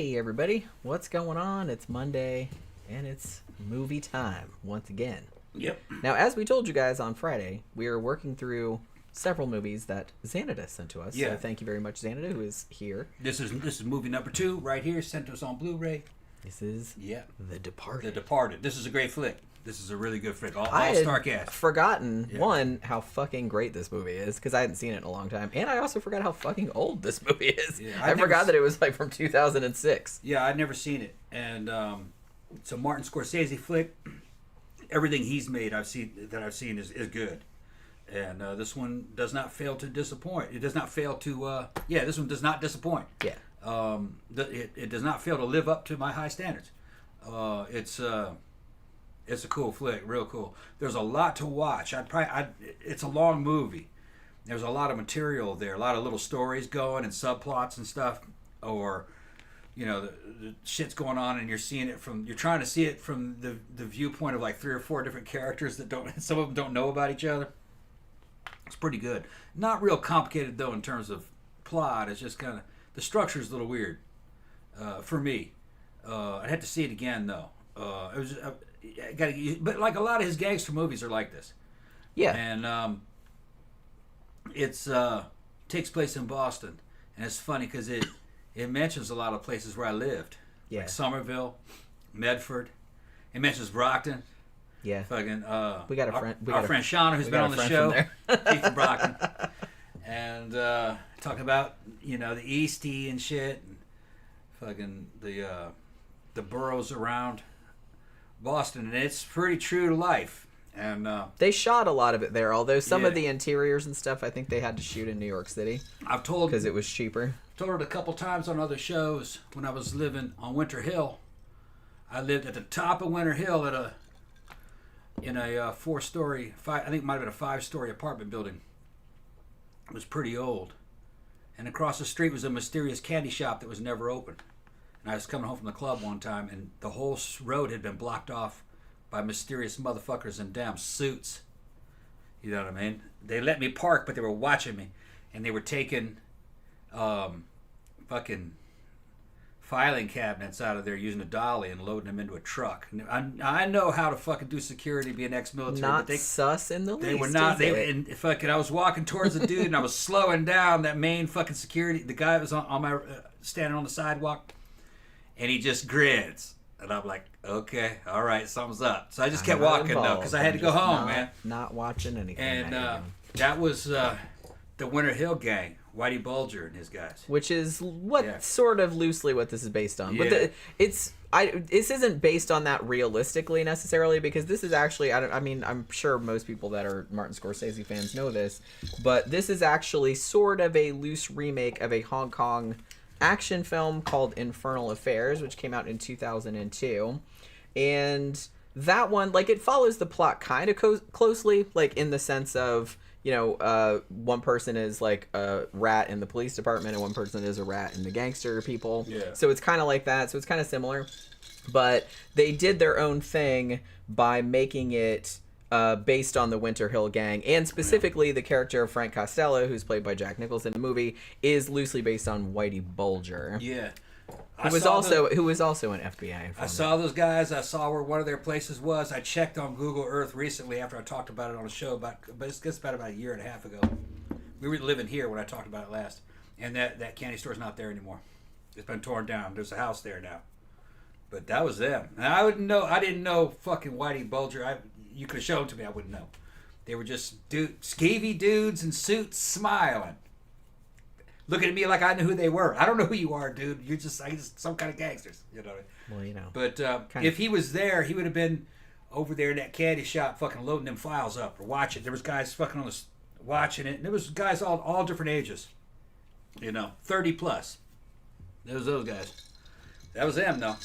Hey everybody, what's going on? It's Monday, and it's movie time once again. Yep. Now, as we told you guys on Friday, we are working through several movies that Xánada sent to us. Yeah. So thank you very much, Xánada, who is here. This is movie number 2 right here, sent to us on Blu-ray. This is The Departed. The Departed. This is a great flick. This is a really good flick. All I star had cast. forgotten, one, how fucking great this movie is, because I hadn't seen it in a long time, and I also forgot how fucking old this movie is. Yeah, I forgot that it was like from 2006. Yeah, I'd never seen it, and it's a Martin Scorsese flick. Everything he's made, I've seen is good, and this one does not fail to disappoint. It does not fail to. This one does not disappoint. Yeah. It does not fail to live up to my high standards. It's a cool flick, real cool. There's a lot to watch. It's a long movie. There's a lot of material there, a lot of little stories going and subplots and stuff, or the shit's going on and you're trying to see it from the viewpoint of like 3 or 4 different characters that some of them don't know about each other. It's pretty good. Not real complicated though in terms of plot. It's just kind of the structure's a little weird for me. I'd have to see it again though. It was. But like a lot of his gangster movies are like this. Yeah. And it's takes place in Boston, and it's funny because it mentions a lot of places where I lived. Yeah. Like Somerville, Medford. It mentions Brockton. Yeah. Fucking. We got a friend. Our friend Shauna, who's been on the show. She's from Brockton. And talking about the Eastie and shit, and fucking the boroughs around Boston, and it's pretty true to life. And they shot a lot of it there, although some of Yeah. the interiors and stuff I think they had to shoot in New York City I've told because it was cheaper. it a couple times on other shows when I was living on Winter Hill. I lived at the top of Winter Hill in a 4-story, I think it might have been a 5-story apartment building. It was pretty old, and across the street was a mysterious candy shop that was never open. And I was coming home from the club one time, and the whole road had been blocked off by mysterious motherfuckers in damn suits. You know what I mean? They let me park, but they were watching me, and they were taking fucking filing cabinets out of there using a dolly and loading them into a truck. I know how to fucking do security, be an ex-military. Not but they, sus in the least. They were not. And I was walking towards the dude, and I was slowing down. That main fucking security, the guy was on my standing on the sidewalk. And he just grins. And I'm like, okay, all right, something's up. So I just kept walking, though, because I had to go home, man. Not watching anything. And that was the Winter Hill Gang, Whitey Bulger and his guys. Which is sort of loosely what this is based on. Yeah. But this isn't based on that realistically necessarily, because this is actually, I'm sure most people that are Martin Scorsese fans know this, but this is actually sort of a loose remake of a Hong Kong action film called Infernal Affairs, which came out in 2002. And that one, like, it follows the plot kind of closely, like in the sense of, one person is like a rat in the police department and one person is a rat in the gangster people. Yeah. So it's kind of like that. So it's kind of similar. But they did their own thing by making it based on the Winter Hill Gang, and specifically the character of Frank Costello, who's played by Jack Nicholson in the movie, is loosely based on Whitey Bulger. Yeah. Who was also an FBI informant. I saw those guys. I saw where one of their places was. I checked on Google Earth recently after I talked about it on a show, but it's about a year and a half ago. We were living here when I talked about it last, and that candy store's not there anymore. It's been torn down. There's a house there now. But that was them. And I didn't know fucking Whitey Bulger. You could have shown it to me, I wouldn't know. They were just skeevy dudes in suits smiling. Looking at me like I knew who they were. I don't know who you are, dude. You're just some kind of gangsters. Well, But if he was there, he would have been over there in that candy shop fucking loading them files up or watching. There was guys fucking watching it. And there was guys all different ages. 30 plus. There was those guys. That was them, though.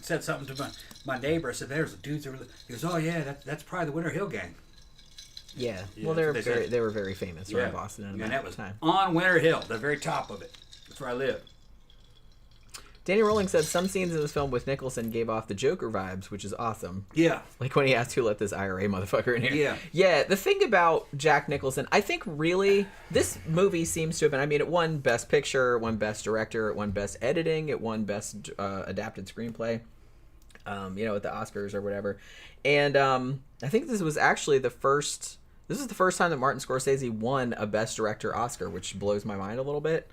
Said something to my neighbor. I said, "There's a dude." He goes, "Oh yeah, that's probably the Winter Hill Gang." Yeah. Well, they were very famous around Boston at that was time. On Winter Hill, the very top of it. That's where I live. Danny Rowling said some scenes in this film with Nicholson gave off the Joker vibes, which is awesome. Yeah. Like when he asked who let this IRA motherfucker in here. Yeah. Yeah, the thing about Jack Nicholson, I think really, this movie seems to have been, I mean, it won Best Picture, it won Best Director, it won Best Editing, it won Best Adapted Screenplay, at the Oscars or whatever. And I think this was actually the first time that Martin Scorsese won a Best Director Oscar, which blows my mind a little bit.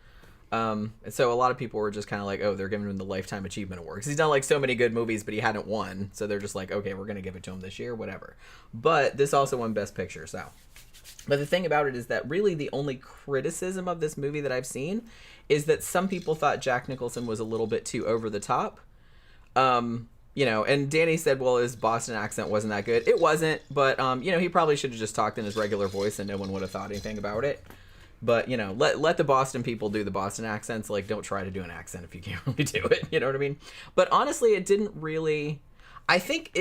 And so a lot of people were just kind of like, oh, they're giving him the Lifetime Achievement Award. Because he's done like so many good movies, but he hadn't won. So they're just like, okay, we're going to give it to him this year, whatever. But this also won Best Picture, so. But the thing about it is that really the only criticism of this movie that I've seen is that some people thought Jack Nicholson was a little bit too over the top. And Danny said, well, his Boston accent wasn't that good. It wasn't, but, he probably should have just talked in his regular voice and no one would have thought anything about it. But, let the Boston people do the Boston accents. Like, don't try to do an accent if you can't really do it. You know what I mean? But honestly, it didn't really... I think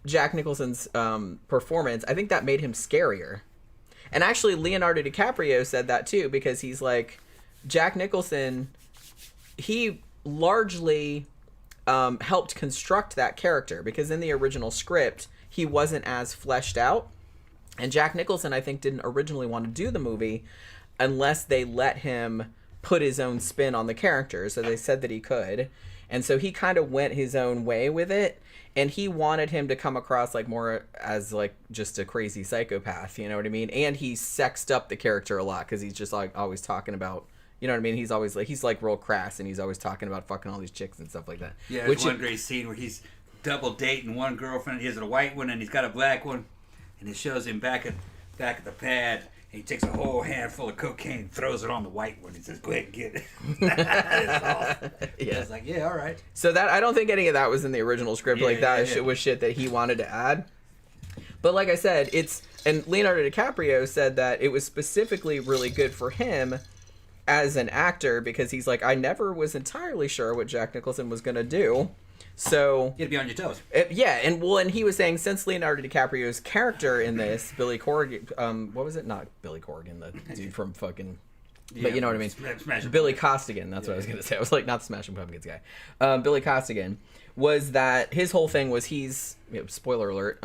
Jack Nicholson's performance, I think that made him scarier. And actually, Leonardo DiCaprio said that too, because he's like, Jack Nicholson, he largely helped construct that character. Because in the original script, he wasn't as fleshed out. And Jack Nicholson, I think, didn't originally want to do the movie unless they let him put his own spin on the character. So they said that he could. And so he kind of went his own way with it. And he wanted him to come across like more as like just a crazy psychopath, you know what I mean? And he sexed up the character a lot because he's just like always talking about, you know what I mean? He's always like, he's like real crass and he's always talking about fucking all these chicks and stuff like that. Yeah, there's one great scene where he's double dating one girlfriend. He has a white one and he's got a black one. And it shows him back at the pad. And he takes a whole handful of cocaine and throws it on the white one. He says, go ahead and get it. It's awesome. Yeah. It's like, yeah, all right. So that, I don't think any of that was in the original script. That was shit that he wanted to add. But like I said, and Leonardo DiCaprio said that it was specifically really good for him as an actor because he's like, I never was entirely sure what Jack Nicholson was going to do. So you had to be on your toes. And he was saying since Leonardo DiCaprio's character in this, Billy Corrigan, what was it? Not Billy Corrigan, the dude from fucking, but you know what I mean. Billy Costigan. That's what I was gonna say. I was like, not the Smashing Pumpkins guy. Billy Costigan was that his whole thing was he's spoiler alert.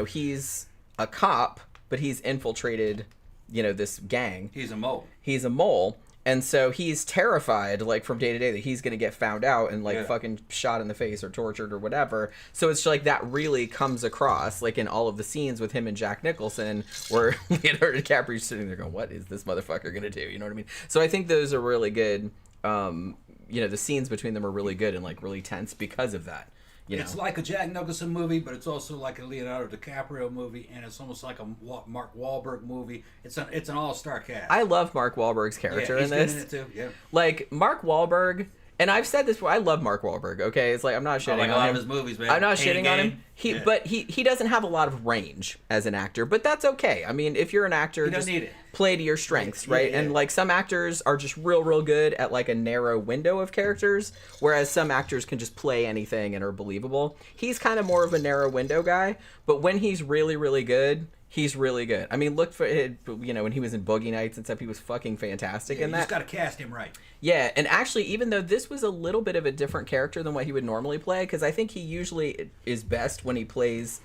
He's a cop, but he's infiltrated, this gang. He's a mole. And so he's terrified, like, from day to day that he's going to get found out and, like, fucking shot in the face or tortured or whatever. So it's like that really comes across, like, in all of the scenes with him and Jack Nicholson where Leonardo DiCaprio's sitting there going, what is this motherfucker going to do? You know what I mean? So I think those are really good. The scenes between them are really good and, like, really tense because of that. It's like a Jack Nicholson movie, but it's also like a Leonardo DiCaprio movie, and it's almost like a Mark Wahlberg movie. It's an all-star cast. I love Mark Wahlberg's character in this. Good in it too. Yeah. Like Mark Wahlberg, and I've said this before. I love Mark Wahlberg. Okay, it's like I'm not shitting on him. a lot of his movies, man. I'm not shitting on him. But he doesn't have a lot of range as an actor, but that's okay. I mean, if you're an actor, just need it. Play to your strengths, right? Yeah. And like some actors are just real good at like a narrow window of characters, whereas some actors can just play anything and are believable. He's kind of more of a narrow window guy, but when he's really good, he's really good. I mean, look for it, when he was in Boogie Nights and stuff, he was fucking fantastic in that. You just got to cast him right. Yeah, and actually, even though this was a little bit of a different character than what he would normally play, because I think he usually is best when he plays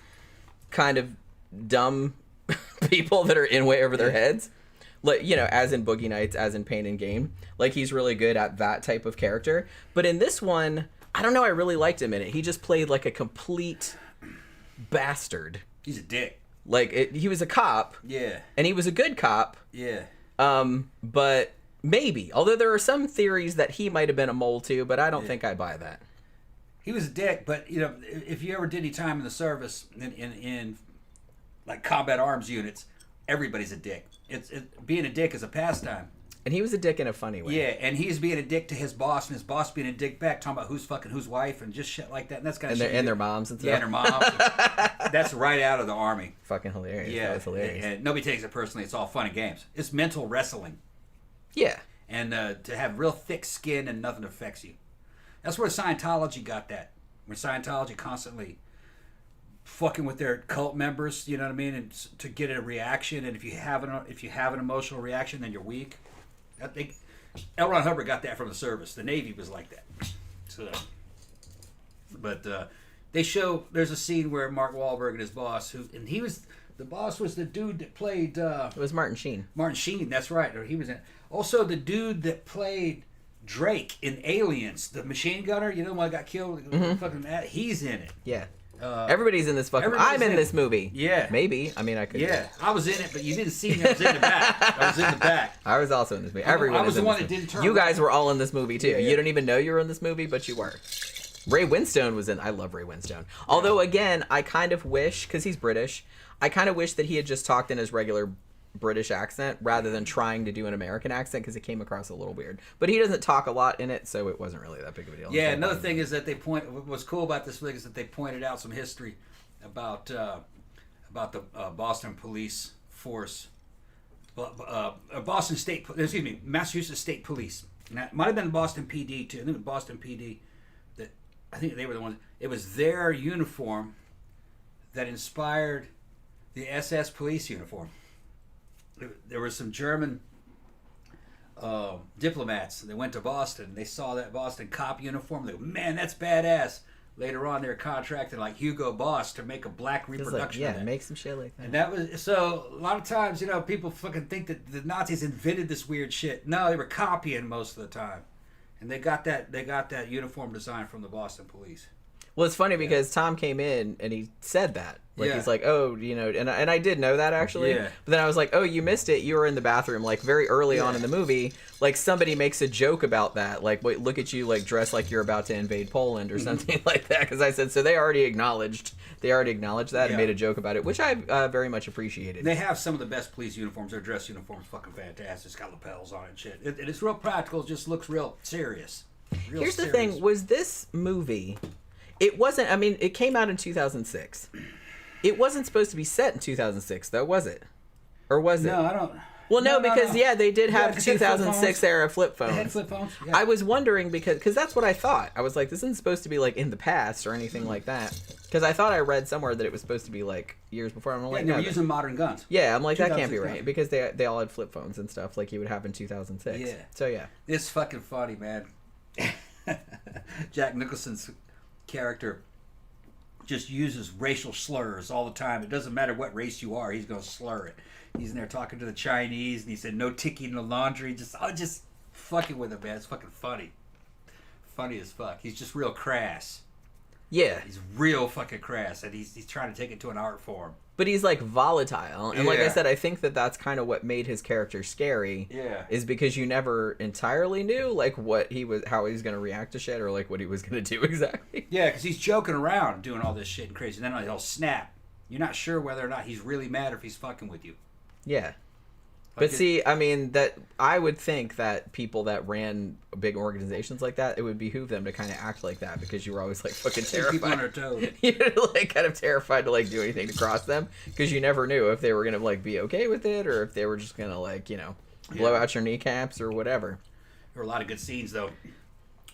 kind of dumb people that are in way over their heads. Like, as in Boogie Nights, as in Pain and Gain. Like, he's really good at that type of character. But in this one, I don't know, I really liked him in it. He just played like a complete bastard. He's a dick. Like, he was a cop. Yeah. And he was a good cop. Yeah. But maybe. Although there are some theories that he might have been a mole too, but I don't think I buy that. He was a dick, but, if you ever did any time in the service in like combat arms units, everybody's a dick. Being a dick is a pastime. And he was a dick in a funny way. Yeah, and he's being a dick to his boss, and his boss being a dick back, talking about who's fucking whose wife, and just shit like that. And that's kind of shit. And their moms and stuff. Yeah, and their moms. That's right out of the Army. Fucking hilarious. Yeah, that's hilarious. And nobody takes it personally. It's all fun and games. It's mental wrestling. Yeah. And to have real thick skin and nothing affects you. That's where Scientology got that. Where Scientology constantly fucking with their cult members, you know what I mean, and to get a reaction. And if you have an emotional reaction, then you're weak. L. Ron Hubbard got that from the service. The Navy was like that. So, but they show there's a scene where Mark Wahlberg and his boss, the boss was the dude that played. It was Martin Sheen. Martin Sheen, that's right. Or he was in. Also, the dude that played Drake in Aliens, the machine gunner. You know, the one that got killed. Fucking he's in it. Yeah. Everybody's in this fucking. I'm in this movie. Yeah. Maybe. I mean, I could. Yeah, I was in it, but you didn't see me. I was in the back. I was in the back. I was also in this movie. Everyone. I was is in the one this that movie. didn't turn. You guys were all in this movie too. Yeah. You don't even know you were in this movie, but you were. Ray Winstone was in. I love Ray Winstone. Although again, I kind of wish, because he's British, I kind of wish that he had just talked in his regular British accent rather than trying to do an American accent, because it came across a little weird. But he doesn't talk a lot in it, so it wasn't really that big of a deal. Yeah, another thing is that what's cool about this flick is that they pointed out some history about the Boston police force, Massachusetts State Police. Now, it might have been the Boston PD too. I think the Boston PD I think they were the ones. It was their uniform that inspired the SS police uniform. There were some German diplomats. They went to Boston. They saw that Boston cop uniform. They go, man, that's badass. Later on, they were contracted like Hugo Boss to make a black reproduction of that. Make some shit like that. And that was so. A lot of times, people fucking think that the Nazis invented this weird shit. No, they were copying most of the time, and they got that uniform design from the Boston police. Well, it's funny because Tom came in and he said that. He's like, oh, and I did know that actually. Yeah. But then I was like, oh, you missed it. You were in the bathroom like very early on in the movie. Like somebody makes a joke about that. Like, wait, look at you like dressed like you're about to invade Poland or something like that. Because I said, so they already acknowledged that and made a joke about it, which I very much appreciated. They have some of the best police uniforms. Their dress uniforms fucking fantastic. It's got lapels on it and shit. It's real practical. It just looks real serious. Here's the thing. Was this movie... It wasn't, I mean, it came out in 2006. It wasn't supposed to be set in 2006, though, was it? Or was it? No, I don't... Well, no, because, they did have 2006 era flip phones. They had flip phones, yeah. I was wondering, because that's what I thought. I was like, this isn't supposed to be, like, in the past or anything like that. Because I thought I read somewhere that it was supposed to be, like, years before. I'm like, they were using modern guns. Yeah, I'm like, that can't be right. Because they all had flip phones and stuff like you would have in 2006. Yeah. So, yeah. It's fucking funny, man. Jack Nicholson's character just uses racial slurs all the time. It doesn't matter what race you are, he's going to slur it. He's in there talking to the Chinese, and he said, no ticking the laundry. Just fucking with him, man. It's fucking funny. Funny as fuck. He's just real crass. Yeah. He's real fucking crass, and he's trying to take it to an art form. But he's like volatile, and like I said, I think that's kind of what made his character scary. Yeah, is because you never entirely knew like how he was going to react to shit, or like what he was going to do exactly. Yeah, because he's joking around doing all this shit and crazy, and then he'll snap. You're not sure whether or not he's really mad or if he's fucking with you. Yeah. But see, I mean, that I would think that people that ran big organizations like that, it would behoove them to kind of act like that, because you were always like fucking terrified. People on their toes. You're like kind of terrified to like do anything to cross them, because you never knew if they were gonna like be okay with it, or if they were just gonna like blow out your kneecaps or whatever. There were a lot of good scenes though,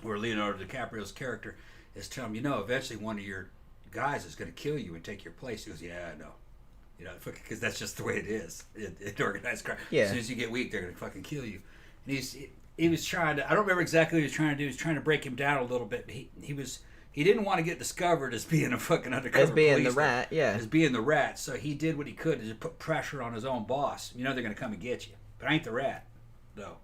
where Leonardo DiCaprio's character is telling him, eventually one of your guys is gonna kill you and take your place. He goes, yeah, I know. Because that's just the way it is in organized crime. Yeah. As soon as you get weak, they're going to fucking kill you. And he was trying to... I don't remember exactly what he was trying to do. He was trying to break him down a little bit. He didn't want to get discovered as being a fucking undercover as being policeman, the rat, yeah. As being the rat. So he did what he could to just put pressure on his own boss. They're going to come and get you. But I ain't the rat, though.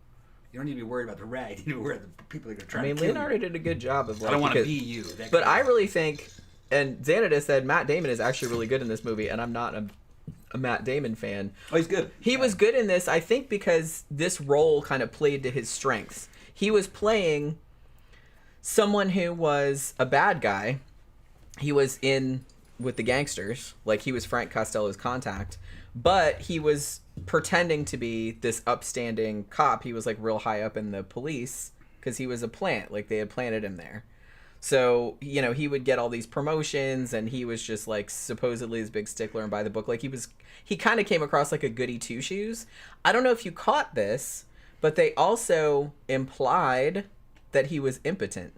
You don't need to be worried about the rat. You need to be worried about the people that are going to try to kill Leonardo you. did a good job of... Like, I don't want to be you. But I really think... And Xánada said Matt Damon is actually really good in this movie, and I'm not a Matt Damon fan. Oh, he's good. He was good in this, I think, because this role kind of played to his strengths. He was playing someone who was a bad guy. He was in with the gangsters, like he was Frank Costello's contact, but he was pretending to be this upstanding cop. He was like real high up in the police because he was a plant, like they had planted him there. So, he would get all these promotions, and he was just like supposedly this big stickler and by the book. Like he kind of came across like a goody two shoes. I don't know if you caught this, but they also implied that he was impotent.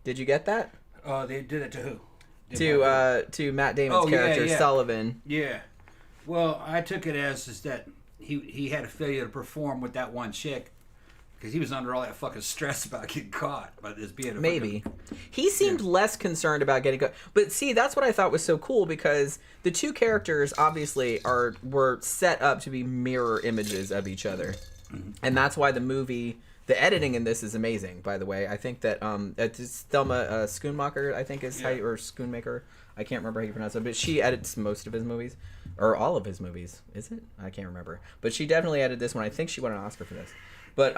Did you get that? They did it to who? To Matt Damon's character, Sullivan. Yeah. Well, I took it as that he had a failure to perform with that one chick, Because he was under all that fucking stress about getting caught by this being a Maybe. He seemed less concerned about getting caught. But see, that's what I thought was so cool, because the two characters obviously were set up to be mirror images of each other. Mm-hmm. And that's why the editing in this is amazing, by the way. I think that it's Thelma Schoonmaker, I think is how or Schoonmaker. I can't remember how you pronounce it, but she edits most of his movies. Or all of his movies. Is it? I can't remember. But she definitely edited this one. I think she won an Oscar for this. But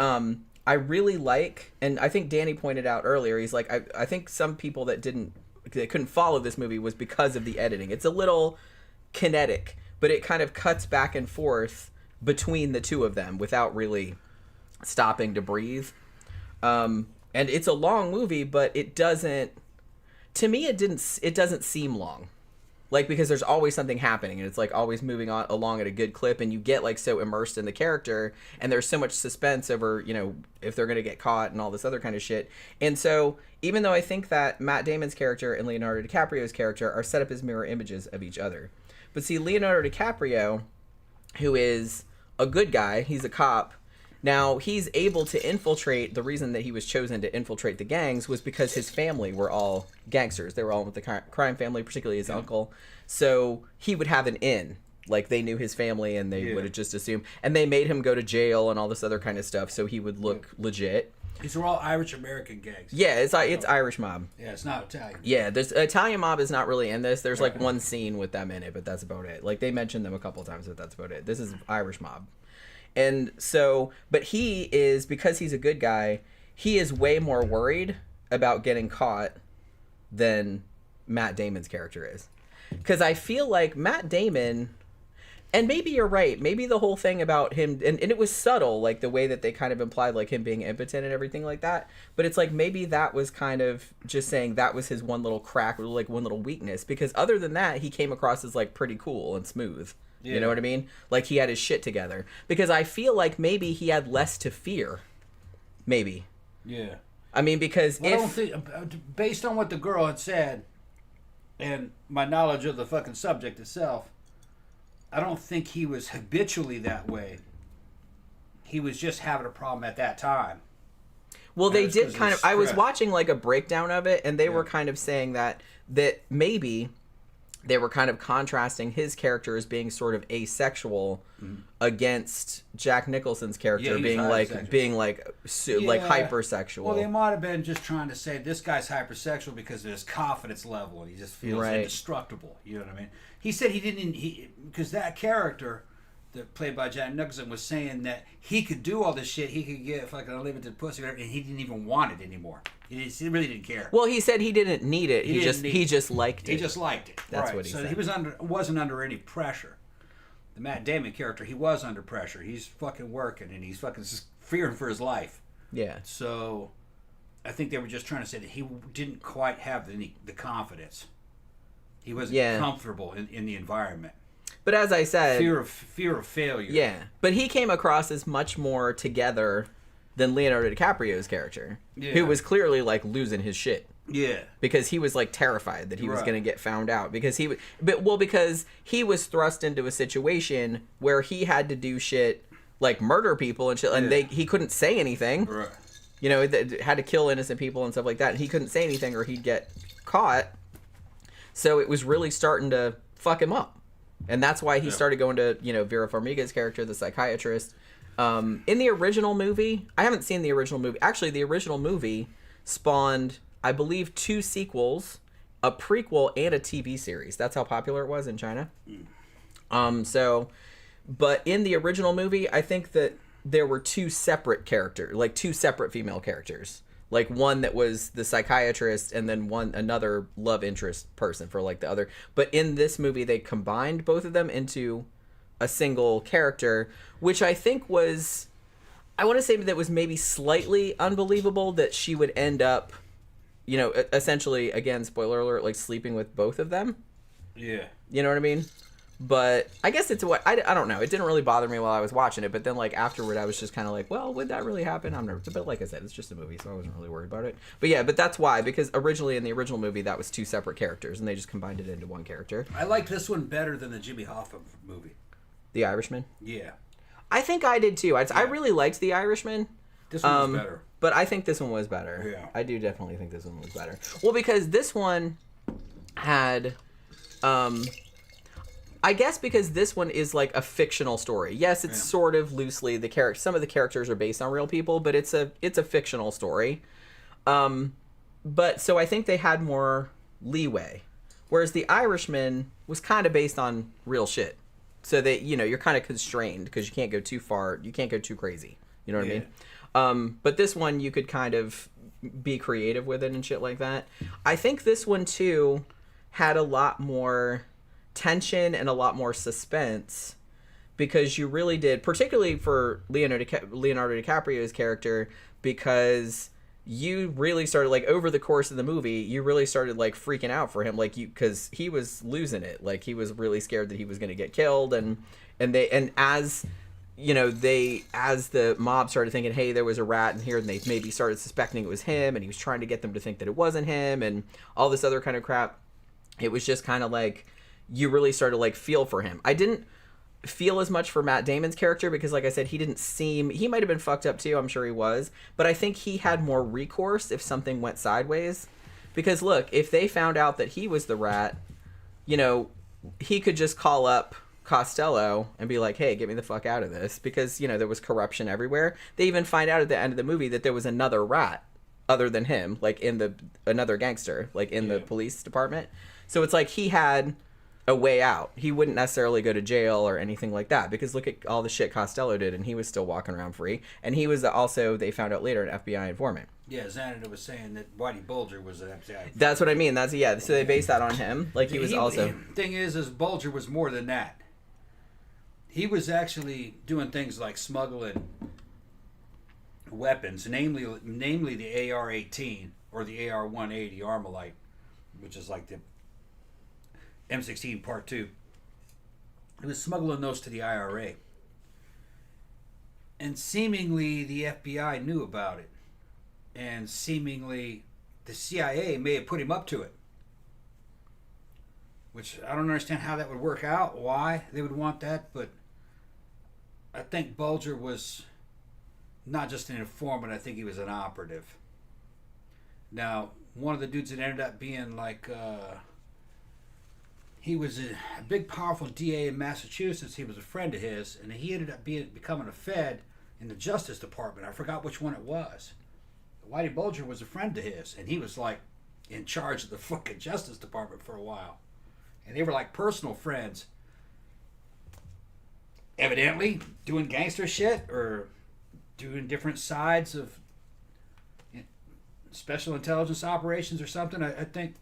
I really like, and I think Danny pointed out earlier, he's like, I think some people that couldn't follow this movie was because of the editing. It's a little kinetic, but it kind of cuts back and forth between the two of them without really stopping to breathe. And it's a long movie, but it doesn't, to me, it doesn't seem long. Like, because there's always something happening, and it's like always moving on along at a good clip, and you get like so immersed in the character, and there's so much suspense over, you know, if they're going to get caught and all this other kind of shit. And so even though I think that Matt Damon's character and Leonardo DiCaprio's character are set up as mirror images of each other. But see, Leonardo DiCaprio, who is a good guy, he's a cop. Now, he's able to infiltrate. The reason that he was chosen to infiltrate the gangs was because his family were all gangsters. They were all with the crime family, particularly his uncle. So he would have an in. Like, they knew his family, and they would have just assumed. And they made him go to jail and all this other kind of stuff, so he would look legit. These are all Irish-American gangs. Yeah, it's Irish mob. Yeah, it's not Italian. Yeah, there's Italian mob is not really in this. There's like one scene with them in it, but that's about it. Like, they mentioned them a couple times, but that's about it. This is Irish mob. And so, but he is, because he's a good guy, he is way more worried about getting caught than Matt Damon's character is. Because I feel like Matt Damon, and maybe you're right, maybe the whole thing about him, and it was subtle, like the way that they kind of implied like him being impotent and everything like that, but it's like maybe that was kind of just saying that was his one little crack, or like one little weakness, because other than that, he came across as like pretty cool and smooth. Yeah. You know what I mean? Like, he had his shit together. Because I feel like maybe he had less to fear. Maybe. Yeah. I mean, because I don't think, based on what the girl had said, and my knowledge of the fucking subject itself, I don't think he was habitually that way. He was just having a problem at that time. Well, they did kind of, I was watching like a breakdown of it, and they were kind of saying that maybe they were kind of contrasting his character as being sort of asexual against Jack Nicholson's character being hypersexual. Well, they might have been just trying to say this guy's hypersexual because of his confidence level, and he just feels indestructible. You know what I mean? He said because that character that played by Jack Nicholson was saying that he could do all this shit, he could get fucking unlimited pussy, whatever, and he didn't even want it anymore. He really didn't care. Well, he said he didn't need it. He just liked it. He just liked it. That's what he said. So he wasn't under any pressure. The Matt Damon character, he was under pressure. He's fucking working, and he's fucking fearing for his life. Yeah. So I think they were just trying to say that he didn't quite have the confidence. He wasn't comfortable in the environment. But as I said, fear of failure. Yeah, but he came across as much more together than Leonardo DiCaprio's character, who was clearly like losing his shit. Yeah, because he was like terrified that he was going to get found out because because he was thrust into a situation where he had to do shit like murder people and shit, and he couldn't say anything. Right. You know, had to kill innocent people and stuff like that, and he couldn't say anything or he'd get caught. So it was really starting to fuck him up. And that's why he started going to, Vera Farmiga's character, the psychiatrist. In the original movie, I haven't seen the original movie. Actually, the original movie spawned, I believe, 2 sequels, a prequel, and a TV series. That's how popular it was in China. But in the original movie, I think that there were 2 separate characters, like 2 separate female characters. Like one that was the psychiatrist and then another love interest person for like the other. But in this movie, they combined both of them into a single character, which I think was, I want to say that was maybe slightly unbelievable that she would end up, essentially, again, spoiler alert, like sleeping with both of them. Yeah. You know what I mean? But I guess it's what I don't know. It didn't really bother me while I was watching it, but then like afterward, I was just kind of like, well, would that really happen? I'm nervous. But like I said, it's just a movie, so I wasn't really worried about it. But yeah, but that's why, because originally in the original movie, that was 2 separate characters, and they just combined it into one character. I liked this one better than the Jimmy Hoffa movie. The Irishman? Yeah. I think I did too. I really liked The Irishman. This one was better. But I think this one was better. Yeah. I do definitely think this one was better. Well, because this one had, I guess because this one is like a fictional story. Yes, it's sort of loosely some of the characters are based on real people, but it's a fictional story. But so I think they had more leeway, whereas The Irishman was kind of based on real shit. So that, you know, you're kind of constrained because you can't go too far, you can't go too crazy. You know what I mean? But this one you could kind of be creative with it and shit like that. I think this one too had a lot more tension and a lot more suspense because you really did, particularly for Leonardo DiCaprio's character, because you really started, like, over the course of the movie, you really started, like, freaking out for him, like, because he was losing it. Like, he was really scared that he was going to get killed, and as, you know, as the mob started thinking, hey, there was a rat in here, and they maybe started suspecting it was him, and he was trying to get them to think that it wasn't him, and all this other kind of crap, it was just kind of like, you really started to, like, feel for him. I didn't feel as much for Matt Damon's character because, like I said, he might have been fucked up too, I'm sure he was, but I think he had more recourse if something went sideways. Because look, if they found out that he was the rat, you know, he could just call up Costello and be like, hey, get me the fuck out of this, because, you know, there was corruption everywhere. They even find out at the end of the movie that there was another rat other than him, like another gangster, like in the police department. So it's like he had a way out. He wouldn't necessarily go to jail or anything like that, because look at all the shit Costello did, and he was still walking around free. And he was also, they found out later, an FBI informant. Yeah, Xánada was saying that Whitey Bulger was an FBI informant. That's what I mean. So they based that on him. Like, he was also... Thing is Bulger was more than that. He was actually doing things like smuggling weapons, namely the AR-18 or the AR-180 Armalite, which is like the M16 Part 2. He was smuggling those to the IRA. And seemingly the FBI knew about it. And seemingly the CIA may have put him up to it. Which I don't understand how that would work out, why they would want that, but I think Bulger was not just an informant, I think he was an operative. Now, one of the dudes that ended up being like... he was a big, powerful DA in Massachusetts. He was a friend of his, and he ended up becoming a Fed in the Justice Department. I forgot which one it was. Whitey Bulger was a friend of his, and he was like in charge of the fucking Justice Department for a while. And they were like personal friends. Evidently, doing gangster shit or doing different sides of special intelligence operations or something. I think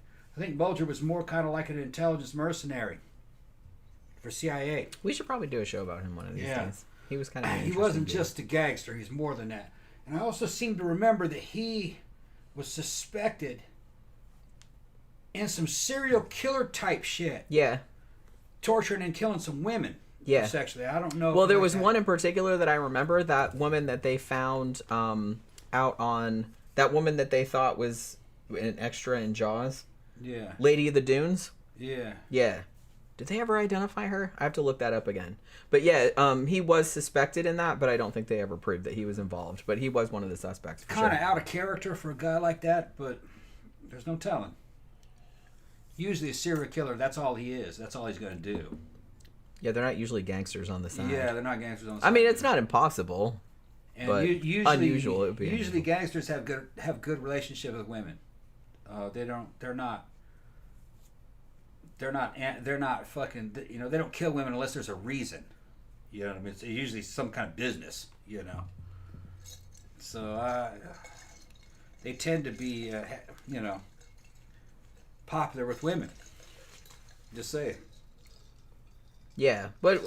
Bulger was more kind of like an intelligence mercenary for CIA. We should probably do a show about him one of these days. He was kind of... He wasn't just a gangster. He's more than that. And I also seem to remember that he was suspected in some serial killer type shit. Yeah. Torturing and killing some women. Yeah. Sexually. I don't know. Well, there was one in particular that I remember. That woman that they found out on... That woman that they thought was an extra in Jaws. Yeah. Lady of the Dunes? Yeah. Yeah. Did they ever identify her? I have to look that up again. But yeah, he was suspected in that, but I don't think they ever proved that he was involved. But he was one of the suspects, for Kind of sure. out of character for a guy like that, but there's no telling. Usually a serial killer, that's all he is. That's all he's going to do. Yeah, they're not usually gangsters on the side. Yeah, they're not gangsters on the side. I mean, it's not impossible, and but usually, unusual. It would be usually unusual. gangsters have good relationships with women. They're not fucking, you know, they don't kill women unless there's a reason. You know what I mean? It's usually some kind of business, you know. So they tend to be, you know, popular with women. Just say. Yeah, but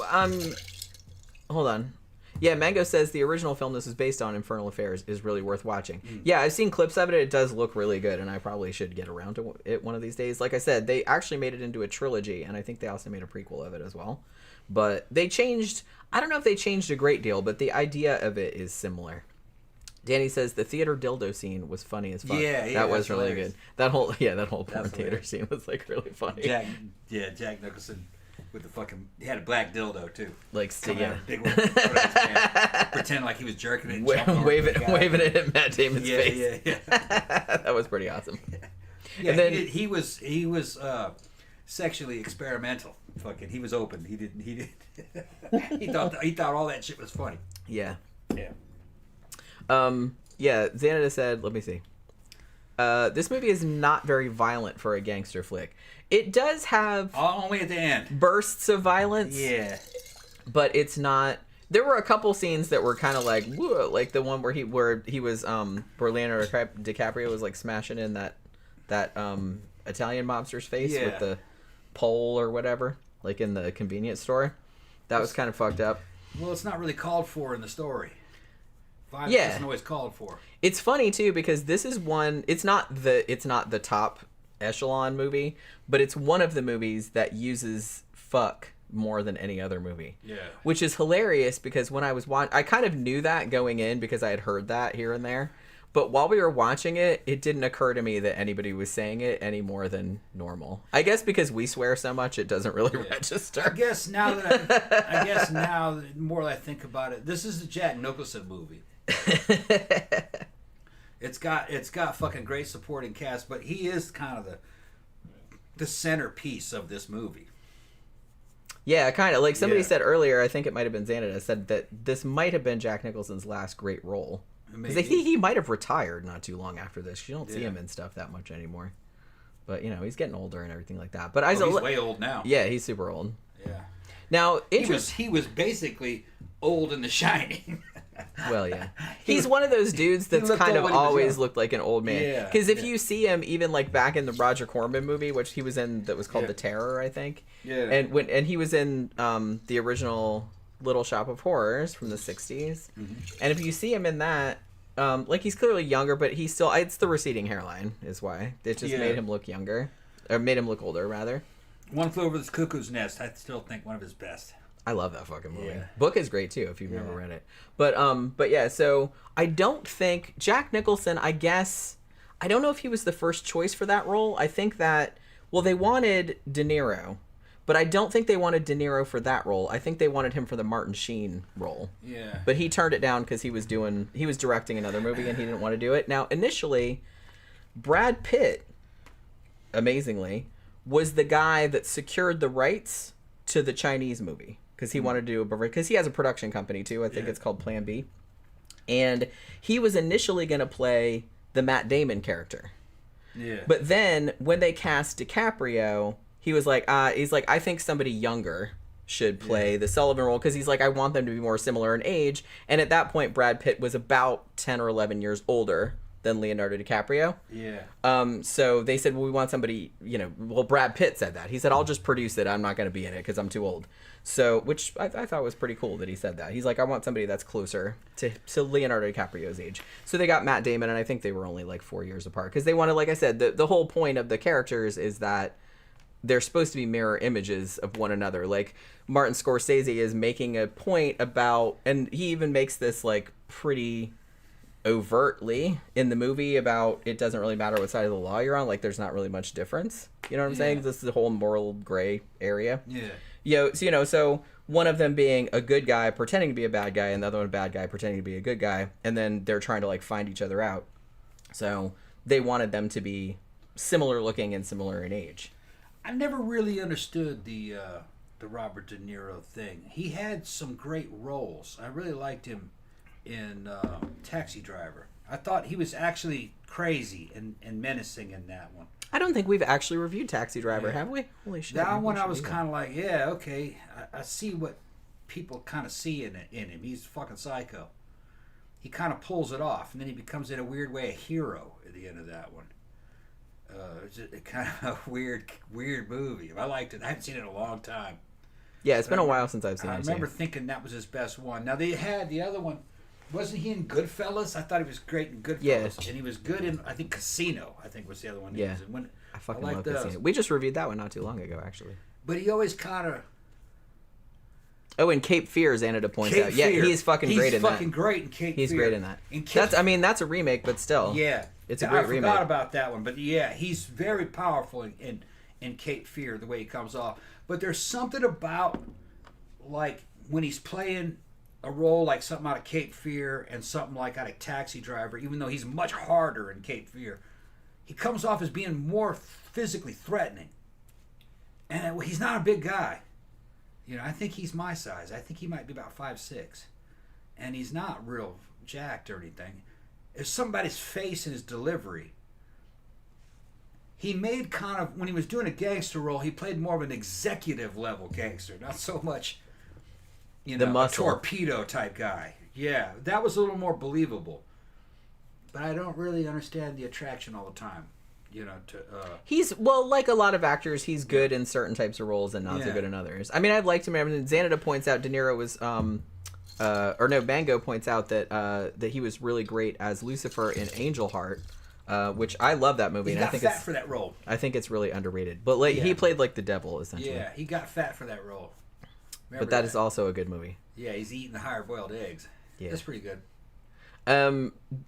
hold on. Yeah, Mango says the original film this is based on, Infernal Affairs, is really worth watching. Yeah, I've seen clips of it. It does look really good, and I probably should get around to it one of these days. Like I said, they actually made it into a trilogy, and I think they also made a prequel of it as well. But they changed... I don't know if they changed a great deal, but the idea of it is similar. Danny says the theater dildo scene was funny as fuck. Yeah, that was really hilarious. good. That whole porn theater hilarious. scene was like really funny. Jack Nicholson. with the fucking. He had a black dildo too. Like, yeah. Big one. Pretend like he was jerking it. And waving it at Matt Damon's face. Yeah. That was pretty awesome. Yeah, and then he was sexually experimental. Fucking, he was open. He didn't. He thought all that shit was funny. Yeah. Yeah. Yeah. Xánada said, let me see. This movie is not very violent for a gangster flick. It does have only at the end bursts of violence. Yeah. But it's not. There were a couple scenes that were kind of like, whoa, like the one where he was where Leonardo DiCaprio was like smashing in that Italian mobster's face with the pole or whatever, like in the convenience store. That was kind of fucked up. Well, it's not really called for in the story. Violence isn't always called for. It's funny too because this is one. It's not the top echelon movie, but it's one of the movies that uses fuck more than any other movie. Yeah. Which is hilarious because when I was I kind of knew that going in because I had heard that here and there. But while we were watching it, it didn't occur to me that anybody was saying it any more than normal. I guess because we swear so much, it doesn't really register. I guess now the more I think about it, this is the Jack Nicholson movie. It's got fucking great supporting cast, but he is kind of the centerpiece of this movie. Yeah, kind of. Like somebody said earlier, I think it might have been Xánada, said that this might have been Jack Nicholson's last great role. Because he might have retired not too long after this. You don't see him in stuff that much anymore. But, he's getting older and everything like that. But he's way old now. Yeah, he's super old. Yeah. Now, he was basically old in The Shining. Well, yeah. He's one of those dudes that's kind of always looked like an old man. Because if you see him, even like back in the Roger Corman movie, which he was in, that was called The Terror, I think. Yeah. And he was in the original Little Shop of Horrors from the 60s. Mm-hmm. And if you see him in that, like he's clearly younger, but he's still, it's the receding hairline is why. It just made him look younger. Or made him look older, rather. One Flew Over the Cuckoo's Nest, I still think one of his best. I love that fucking movie. Yeah. Book is great too if you've never read it. But yeah, so I don't think Jack Nicholson, I guess I don't know if he was the first choice for that role. I think that they wanted De Niro, but I don't think they wanted De Niro for that role. I think they wanted him for the Martin Sheen role. Yeah. But he turned it down because he was directing another movie and he didn't want to do it. Now, initially, Brad Pitt, amazingly, was the guy that secured the rights to the Chinese movie. Because he wanted to do because he has a production company too. I think it's called Plan B. And he was initially going to play the Matt Damon character. Yeah. But then when they cast DiCaprio, he was like, I think somebody younger should play the Sullivan role. Because he's like, I want them to be more similar in age. And at that point, Brad Pitt was about 10 or 11 years older than Leonardo DiCaprio. Yeah. So they said, well, we want somebody, Brad Pitt said that. He said, I'll just produce it. I'm not going to be in it because I'm too old. So, which I thought was pretty cool that he said that. He's like, I want somebody that's closer to Leonardo DiCaprio's age. So they got Matt Damon, and I think they were only like 4 years apart. Because they wanted, like I said, the whole point of the characters is that they're supposed to be mirror images of one another. Like, Martin Scorsese is making a point about, and he even makes this like pretty overtly in the movie about it doesn't really matter what side of the law you're on. Like, there's not really much difference. You know what I'm saying? This is the whole moral gray area. Yeah. So one of them being a good guy pretending to be a bad guy, and the other one a bad guy pretending to be a good guy, and then they're trying to like find each other out. So they wanted them to be similar looking and similar in age. I never really understood the Robert De Niro thing. He had some great roles. I really liked him in Taxi Driver. I thought he was actually crazy and menacing in that one. I don't think we've actually reviewed Taxi Driver, have we? Holy shit. That one I was kind of like, yeah, okay. I see what people kind of see in him. He's fucking psycho. He kind of pulls it off, and then he becomes, in a weird way, a hero at the end of that one. It's just kind of a weird movie. I liked it. I haven't seen it in a long time. Yeah, it's been a while since I've seen it. I remember thinking that was his best one. Now, they had the other one. Wasn't he in Goodfellas? I thought he was great in Goodfellas. Yeah. And he was good in, I think, Casino, I think was the other one he was in. I fucking love Casino. We just reviewed that one not too long ago, actually. But he always kind of... Oh, and Cape Fear, Xánada points out. Yeah, he's fucking great in that. He's fucking great in Cape Fear. He's great in that. That's a remake, but still. Yeah. It's a great remake. I forgot about that one. But yeah, he's very powerful in Cape Fear, the way he comes off. But there's something about, like, when he's playing a role like something out of Cape Fear and something like out of Taxi Driver, even though he's much harder in Cape Fear, he comes off as being more physically threatening. And he's not a big guy. You know, I think he's my size. I think he might be about 5'6". And he's not real jacked or anything. It's somebody's face and his delivery. He made kind of, when he was doing a gangster role, he played more of an executive level gangster, not so much, you know, a torpedo type guy. Yeah, that was a little more believable. But I don't really understand the attraction all the time. You know, he's, well, like a lot of actors, he's good in certain types of roles and not so good in others. I mean, I've liked him. I mean, Xánada points out De Niro was, Mango points out that he was really great as Lucifer in Angel Heart. Which I love that movie. He got fat for that role. I think it's really underrated. But like he played like the devil essentially. Yeah, he got fat for that role. Remember but that is also a good movie. Yeah, he's eating the hard-boiled eggs. Yeah, that's pretty good.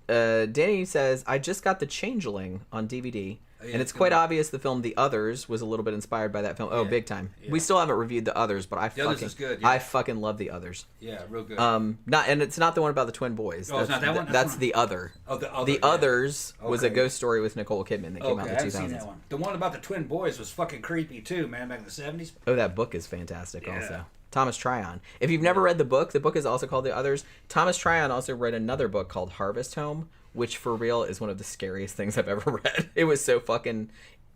Danny says, I just got The Changeling on DVD, and it's quite obvious the film The Others was a little bit inspired by that film. Oh, big time. Yeah. We still haven't reviewed The Others, but Others is good. I fucking love The Others. Yeah, real good. And it's not the one about the twin boys. Oh, it's not that one? That's The Other. Oh, The Other. The Others was a ghost story with Nicole Kidman that came out in the 2000s. I've seen that one. The one about the twin boys was fucking creepy too, man, back in the 70s. Oh, that book is fantastic also. Thomas Tryon. If you've never read the book is also called The Others. Thomas Tryon also read another book called Harvest Home, which for real is one of the scariest things I've ever read. It was so fucking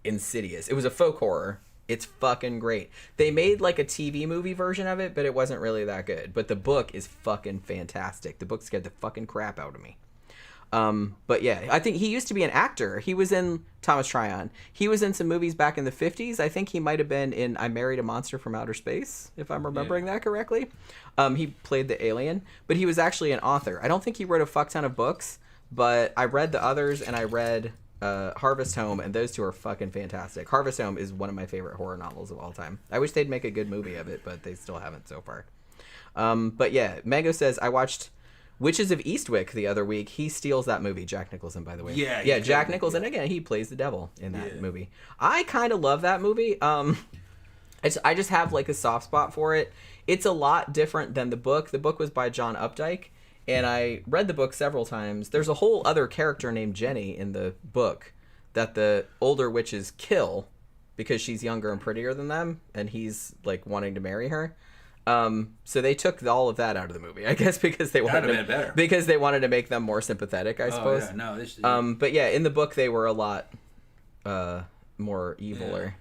insidious. It was a folk horror. It's fucking great. They made like a TV movie version of it, but it wasn't really that good. But the book is fucking fantastic. The book scared the fucking crap out of me. But yeah, I think he used to be an actor. He was in Thomas Tryon. He was in some movies back in the 50s. I think he might have been in I Married a Monster from Outer Space, if I'm remembering that correctly. He played the alien, but he was actually an author. I don't think he wrote a fuck ton of books, but I read The Others and I read Harvest Home, and those two are fucking fantastic. Harvest Home is one of my favorite horror novels of all time. I wish they'd make a good movie of it, but they still haven't so far. But yeah, Mango says, I watched Witches of Eastwick the other week. He steals that movie. Jack Nicholson, by the way. Yeah, Jack Nicholson. Again, he plays the devil in that movie. I kind of love that movie. I just have like a soft spot for it. It's a lot different than the book. The book was by John Updike, and I read the book several times. There's a whole other character named Jenny in the book that the older witches kill because she's younger and prettier than them, and he's like wanting to marry her. So they took all of that out of the movie, I guess, because they wanted to make them more sympathetic, I suppose. But yeah, in the book they were a lot more eviler. Yeah.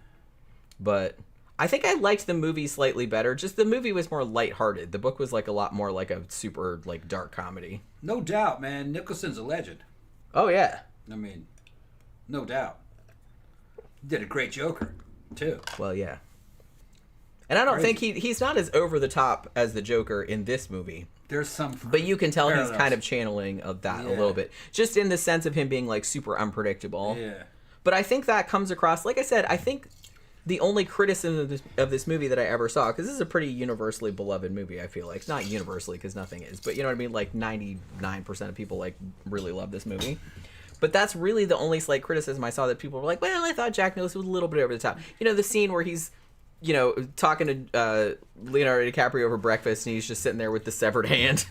But I think I liked the movie slightly better. Just the movie was more lighthearted. The book was like a lot more like a super like dark comedy. No doubt, man. Nicholson's a legend. Oh yeah. I mean, no doubt. He did a great Joker, too. Well, yeah. And I don't think he's not as over the top as the Joker in this movie. There's some, but you can tell he's kind of channeling of that a little bit, just in the sense of him being like super unpredictable. Yeah. But I think that comes across. Like I said, I think the only criticism of this movie that I ever saw, because this is a pretty universally beloved movie, I feel like, not universally because nothing is, but you know what I mean. Like 99% of people like really love this movie. But that's really the only slight criticism I saw, that people were like, well, I thought Jack Nicholson was a little bit over the top. You know, the scene where he's, you know, talking to Leonardo DiCaprio over breakfast, and he's just sitting there with the severed hand,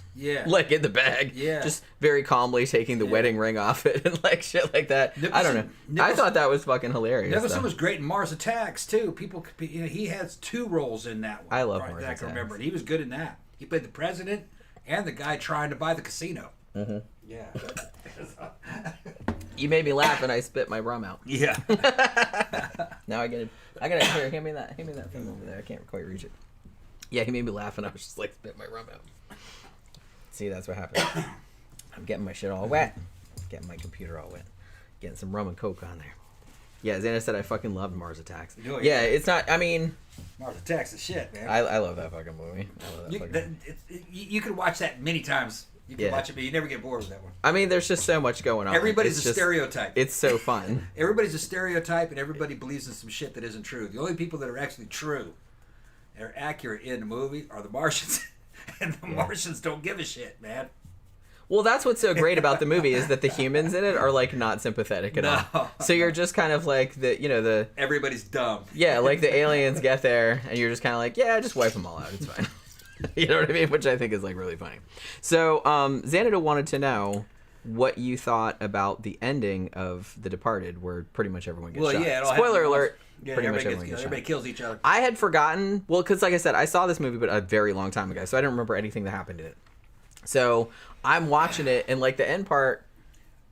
like in the bag, just very calmly taking the wedding ring off it and like shit like that. I don't know. I thought that was fucking hilarious. Nicholson was great in Mars Attacks too. People, you know, he has 2 roles in that one. I love Mars Attacks. I can remember, and he was good in that. He played the president and the guy trying to buy the casino. Mm-hmm. Yeah. You made me laugh, and I spit my rum out. Yeah. Now I gotta here. Hand me that thing over there. I can't quite reach it. Yeah, he made me laugh, and I was just like spit my rum out. See, that's what happened. I'm getting my shit all wet. Getting my computer all wet. Getting some rum and coke on there. Yeah, Xana said I fucking loved Mars Attacks. Yeah, it's not. I mean, Mars Attacks is shit, man. I love that fucking movie. You can watch that many times. You can watch it, but you never get bored with that one. I mean, there's just so much going on. Everybody's a stereotype. It's so fun. Everybody's a stereotype, and everybody believes in some shit that isn't true. The only people that are actually true, that are accurate in the movie, are the Martians. And the Martians don't give a shit, man. Well, that's what's so great about the movie is that the humans in it are like not sympathetic at all. So you're just kind of like the everybody's dumb. Yeah, like the aliens get there and you're just kind of like, yeah, just wipe them all out. It's fine. You know what I mean? Which I think is like really funny. So Xánada wanted to know what you thought about the ending of The Departed, where pretty much everyone gets shot. Yeah, spoiler alert. Yeah, pretty much everyone gets shot. Everybody kills each other. I had forgotten. Well, because like I said, I saw this movie, but a very long time ago, so I didn't remember anything that happened in it. So I'm watching it, and like the end part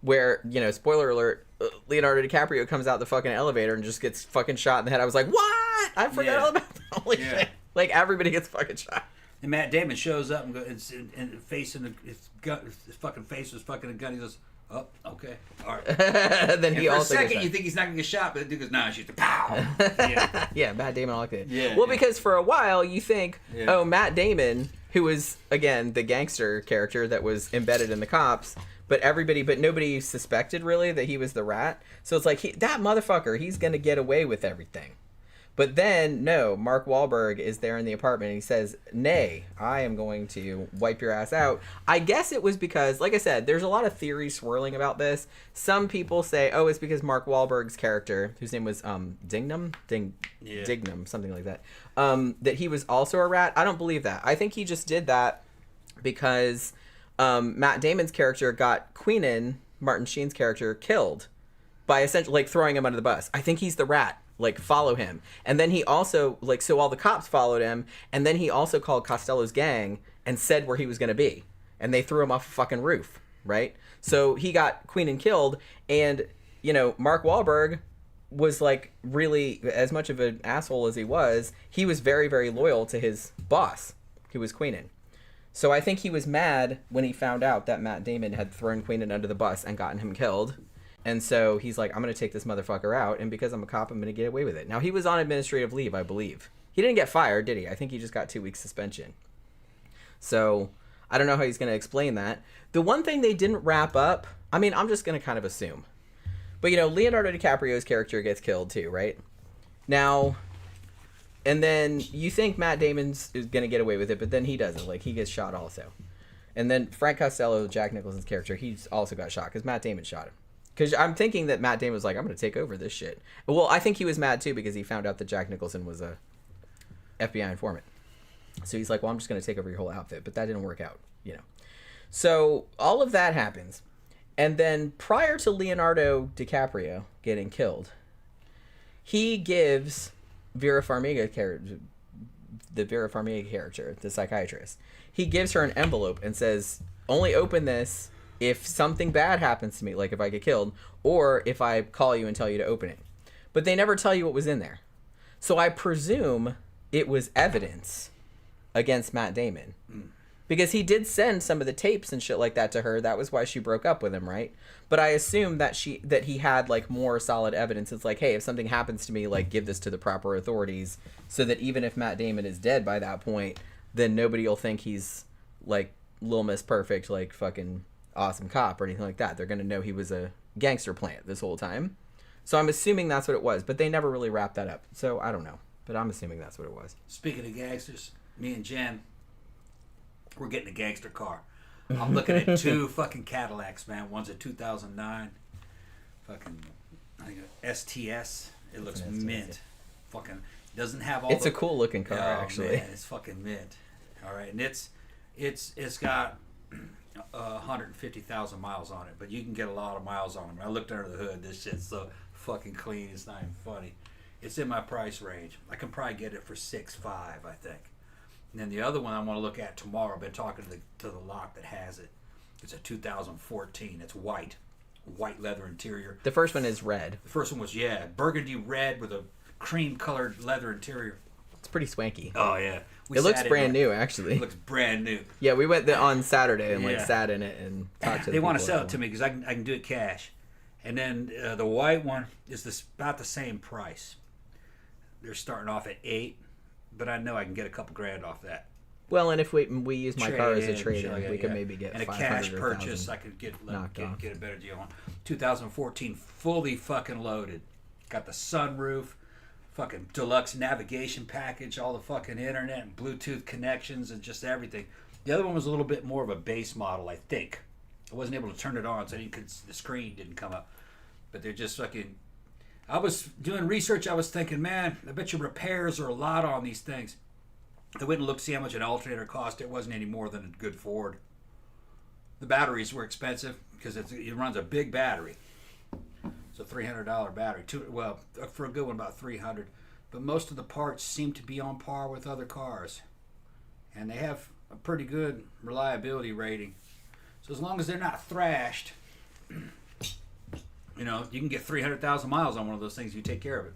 where, spoiler alert, Leonardo DiCaprio comes out the fucking elevator and just gets fucking shot in the head. I was like, what? I forgot all about that. Holy shit. Like, everybody gets fucking shot. And Matt Damon shows up and goes, and facing his fucking face was fucking a gun. He goes, oh, okay, all right. Then he also for a second, you think he's not going to get shot, but the dude goes, nah, she's the pow. Yeah, Matt Damon liked it. Yeah. Well, because for a while, you think, oh, Matt Damon, who was, again, the gangster character that was embedded in the cops, but nobody suspected, really, that he was the rat. So it's like, that motherfucker, he's going to get away with everything. But then, no, Mark Wahlberg is there in the apartment, and he says, nay, I am going to wipe your ass out. I guess it was because, like I said, there's a lot of theories swirling about this. Some people say, oh, it's because Mark Wahlberg's character, whose name was Dignam, something like that, that he was also a rat. I don't believe that. I think he just did that because Matt Damon's character got Queenan, Martin Sheen's character, killed by essentially like throwing him under the bus. I think he's the rat. Like, follow him. And then he also, like, so all the cops followed him, and then he also called Costello's gang and said where he was going to be. And they threw him off a fucking roof, right? So he got Queenan killed, and, Mark Wahlberg was, like, really, as much of an asshole as he was very, very loyal to his boss, who was Queenan. So I think he was mad when he found out that Matt Damon had thrown Queenan under the bus and gotten him killed. And so he's like, I'm going to take this motherfucker out, and because I'm a cop, I'm going to get away with it. Now, he was on administrative leave, I believe. He didn't get fired, did he? I think he just got 2 weeks suspension. So I don't know how he's going to explain that. The one thing they didn't wrap up, I mean, I'm just going to kind of assume. But, Leonardo DiCaprio's character gets killed too, right? Now, and then you think Matt Damon's is going to get away with it, but then he doesn't. Like, he gets shot also. And then Frank Costello, Jack Nicholson's character, he's also got shot because Matt Damon shot him. Because I'm thinking that Matt Damon was like, I'm going to take over this shit. Well, I think he was mad, too, because he found out that Jack Nicholson was a FBI informant. So he's like, well, I'm just going to take over your whole outfit. But that didn't work out, So all of that happens. And then prior to Leonardo DiCaprio getting killed, he gives the Vera Farmiga character, the psychiatrist, he gives her an envelope and says, only open this if something bad happens to me, like if I get killed, or if I call you and tell you to open it. But they never tell you what was in there. So I presume it was evidence against Matt Damon. Because he did send some of the tapes and shit like that to her. That was why she broke up with him, right? But I assume that he had like more solid evidence. It's like, hey, if something happens to me, like give this to the proper authorities, so that even if Matt Damon is dead by that point, then nobody will think he's like Lil Miss Perfect, like fucking awesome cop or anything like that. They're going to know he was a gangster plant this whole time. So I'm assuming that's what it was, but they never really wrapped that up. So I don't know, but I'm assuming that's what it was. Speaking of gangsters, me and Jen, we're getting a gangster car. I'm looking at 2 fucking Cadillacs, man. One's a 2009 fucking STS. It looks mint. Fucking doesn't have all. It's a cool looking car, actually. Man, it's fucking mint. All right, and it's got 150,000 miles on it, but you can get a lot of miles on them. I looked under the hood. This shit's so fucking clean. It's not even funny. It's in my price range. I can probably get it for $6.5, I think. And then the other one I want to look at tomorrow. I've been talking to the lot that has it. It's a 2014. It's white leather interior. The first one is red. The first one was burgundy red with a cream colored leather interior. It's pretty swanky. Oh yeah. It looks brand new, actually. It looks brand new. Yeah, we went on Saturday and sat in it and talked to. They want to sell it to me because I can do it cash, and then the white one is about the same price. They're starting off at $8,000, but I know I can get a couple grand off that. Well, and if we use my car as a trade-in, we could maybe get and a cash purchase. I could get a better deal on. 2014, fully fucking loaded. Got the sunroof. Fucking deluxe navigation package, all the fucking internet and Bluetooth connections and just everything. The other one was a little bit more of a base model, I think. I wasn't able to turn it on, so the screen didn't come up. But they're just fucking... I was doing research. I was thinking, man, I bet your repairs are a lot on these things. I went and looked to see how much an alternator cost. It wasn't any more than a good Ford. The batteries were expensive because it runs a big battery. It's a $300 battery. For a good one, about $300. But most of the parts seem to be on par with other cars. And they have a pretty good reliability rating. So as long as they're not thrashed, you know, you can get 300,000 miles on one of those things. You take care of it.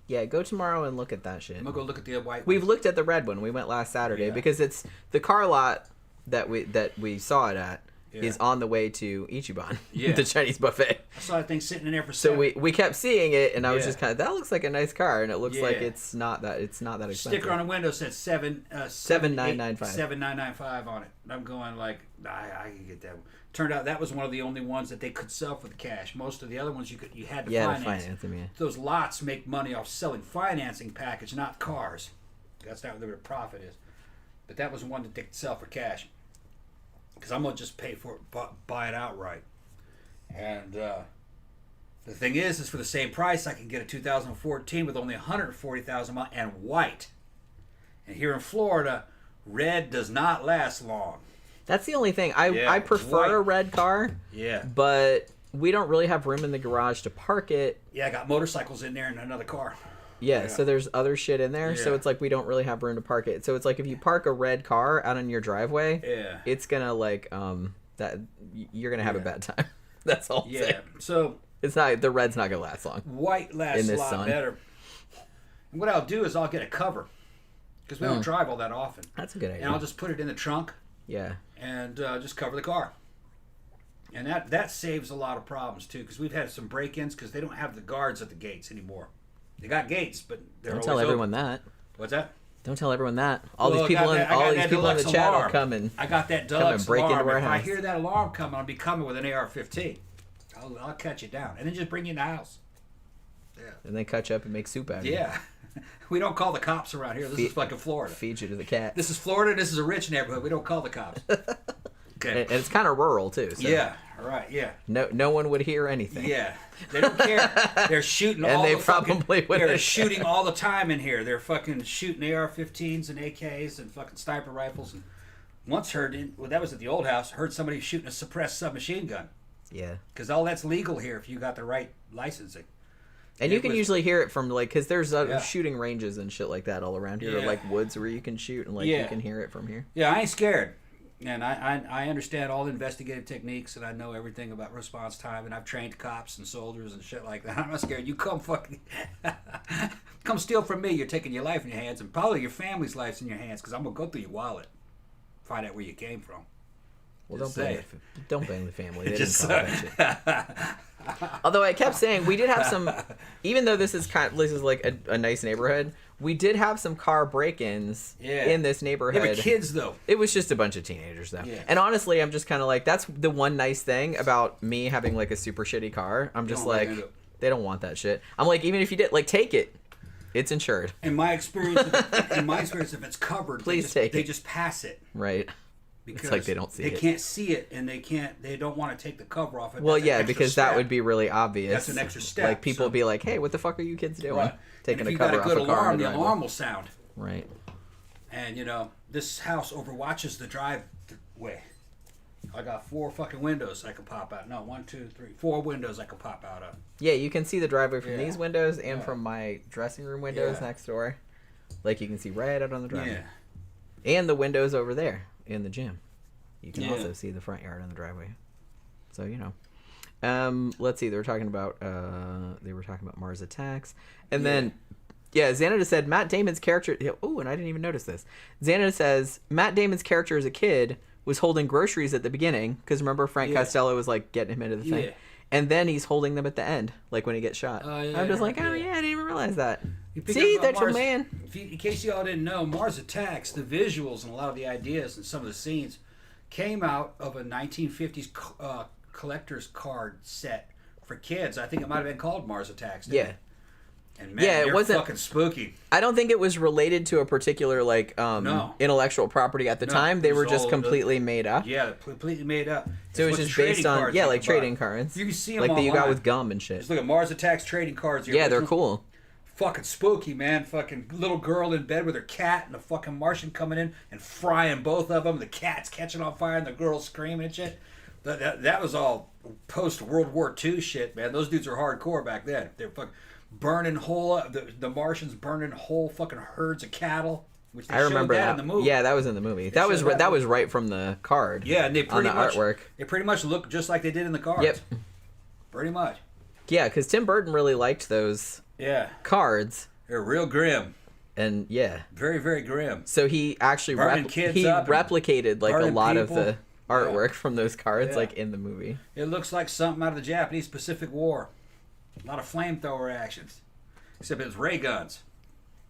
Yeah, go tomorrow and look at that shit. I'm gonna go look at the white one. We've looked at the red one. We went last Saturday because it's the car lot that we saw it at is on the way to Ichiban, the Chinese buffet. I saw that thing sitting in there for so we kept seeing it, and I was just kind of, that looks like a nice car, and it looks like it's not that expensive. Sticker on the window said 7995 on it. I'm going like, I can get that one. Turned out that was one of the only ones that they could sell for the cash. Most of the other ones you had to finance them. Yeah. Those lots make money off selling financing package, not cars. That's not where the profit is. But that was one that they could sell for cash. Because I'm going to just pay for it, buy it outright. And the thing is for the same price, I can get a 2014 with only 140,000 miles and white. And here in Florida, red does not last long. That's the only thing. I prefer a red car. Yeah. But we don't really have room in the garage to park it. Yeah, I got motorcycles in there and another car. Yeah, so there's other shit in there, so it's like we don't really have room to park it. So it's like if you park a red car out on your driveway, it's gonna like that you're gonna have a bad time. That's all. Yeah. So it's not, the red's not gonna last long. White lasts a lot better. And what I'll do is I'll get a cover because we don't drive all that often. That's a good idea. And I'll just put it in the trunk. Yeah. And just cover the car. And that saves a lot of problems too, because we've had some break-ins because they don't have the guards at the gates anymore. They got gates, but they're don't tell everyone that. What's that? Don't tell everyone that. All these people in the chat will come and I got that deluxe break alarm. Into our if house. I hear that alarm coming, I'll be coming with an AR-15. I'll catch you down and then just bring you in the house. Yeah. And then cut you up and make soup out of you. Yeah. We don't call the cops around here. This is fucking Florida. Feed you to the cat. This is Florida. This is a rich neighborhood. We don't call the cops. Okay. And it's kind of rural too. So yeah. Right. Yeah. No one would hear anything. Yeah. They don't care. They're shooting and all they the probably fucking... They're shooting all the time in here. They're fucking shooting AR-15s and AKs and fucking sniper rifles. And once that was at the old house, heard somebody shooting a suppressed submachine gun. Yeah. Because all that's legal here if you got the right licensing. And you can usually hear it from, like, because there's shooting ranges and shit like that all around here, or like woods where you can shoot, and like you can hear it from here. Yeah, I ain't scared. And I understand all the investigative techniques, and I know everything about response time, and I've trained cops and soldiers and shit like that. I'm not scared. You come come steal from me, you're taking your life in your hands, and probably your family's life's in your hands, because I'm going to go through your wallet, find out where you came from. Well, don't blame the family. They didn't call that shit. Although I kept saying we did have some, even though this is like a nice neighborhood, we did have some car break-ins in this neighborhood. They were kids though. It was just a bunch of teenagers though. Yeah. And honestly, I'm just kind of like, that's the one nice thing about me having like a super shitty car. I'm just like, they don't want that shit. I'm like, even if you did, like, take it. It's insured. In my experience, if it's covered, they just pass it. Right. Because it's like they don't see it. They can't see it, and they don't want to take the cover off it. Well, yeah, because that would be really obvious. That's an extra step. Like, people would be like, hey, what the fuck are you kids doing? Right. Taking a cover off a car. If you got a good alarm, the alarm will sound. Right. And, this house overwatches the driveway. I got 4 fucking windows I can pop out. No, 1, 2, 3, 4 windows I can pop out of. Yeah, you can see the driveway from these windows and from my dressing room windows next door. Like, you can see right out on the driveway. Yeah. And the windows over there in the gym. You can also see the front yard on the driveway. So, let's see. They were talking about Mars attacks. And then, Xánada said Matt Damon's character... Oh, and I didn't even notice this. Xánada says Matt Damon's character as a kid was holding groceries at the beginning. Because remember, Frank Costello was, like, getting him into the thing. And then he's holding them at the end, like when he gets shot. I'm just like, I didn't even realize that. See, that's your man. In case y'all didn't know, Mars Attacks, the visuals and a lot of the ideas and some of the scenes came out of a 1950s collector's card set for kids. I think it might have been called Mars Attacks. And man, Yeah, it they're wasn't- fucking spooky. I don't think it was related to a particular like No. intellectual property at the No, time. They it was were just all completely made up. Yeah, completely made up. So it was It's just what the based trading on cards like are. trading cards. You can see them like that you got online. with gum and shit. Just look at Mars Attacks trading cards. Yeah, they're cool. Fucking spooky, man. Fucking little girl in bed with her cat and a fucking Martian coming in and frying both of them. The cat's catching on fire and the girl's screaming and shit. That was all post World War II shit, man. Those dudes were hardcore back then. They're fucking burning whole the Martians burning whole fucking herds of cattle. Which they I remember showed that that. in the movie. Yeah, that was in the movie. That was showed that. right from the card. Yeah, and they pretty on the much artwork. They pretty much look just like they did in the cards. Yep. Pretty much. Yeah, because Tim Burton really liked those Yeah. cards, They're real grim. and yeah, Very, very grim. so he actually Burning kids up and replicated like a burning lot of people. the artwork from those cards, Yeah. like in the movie. It looks like something out of the Japanese Pacific War. A lot of flamethrower actions. Except it was ray guns.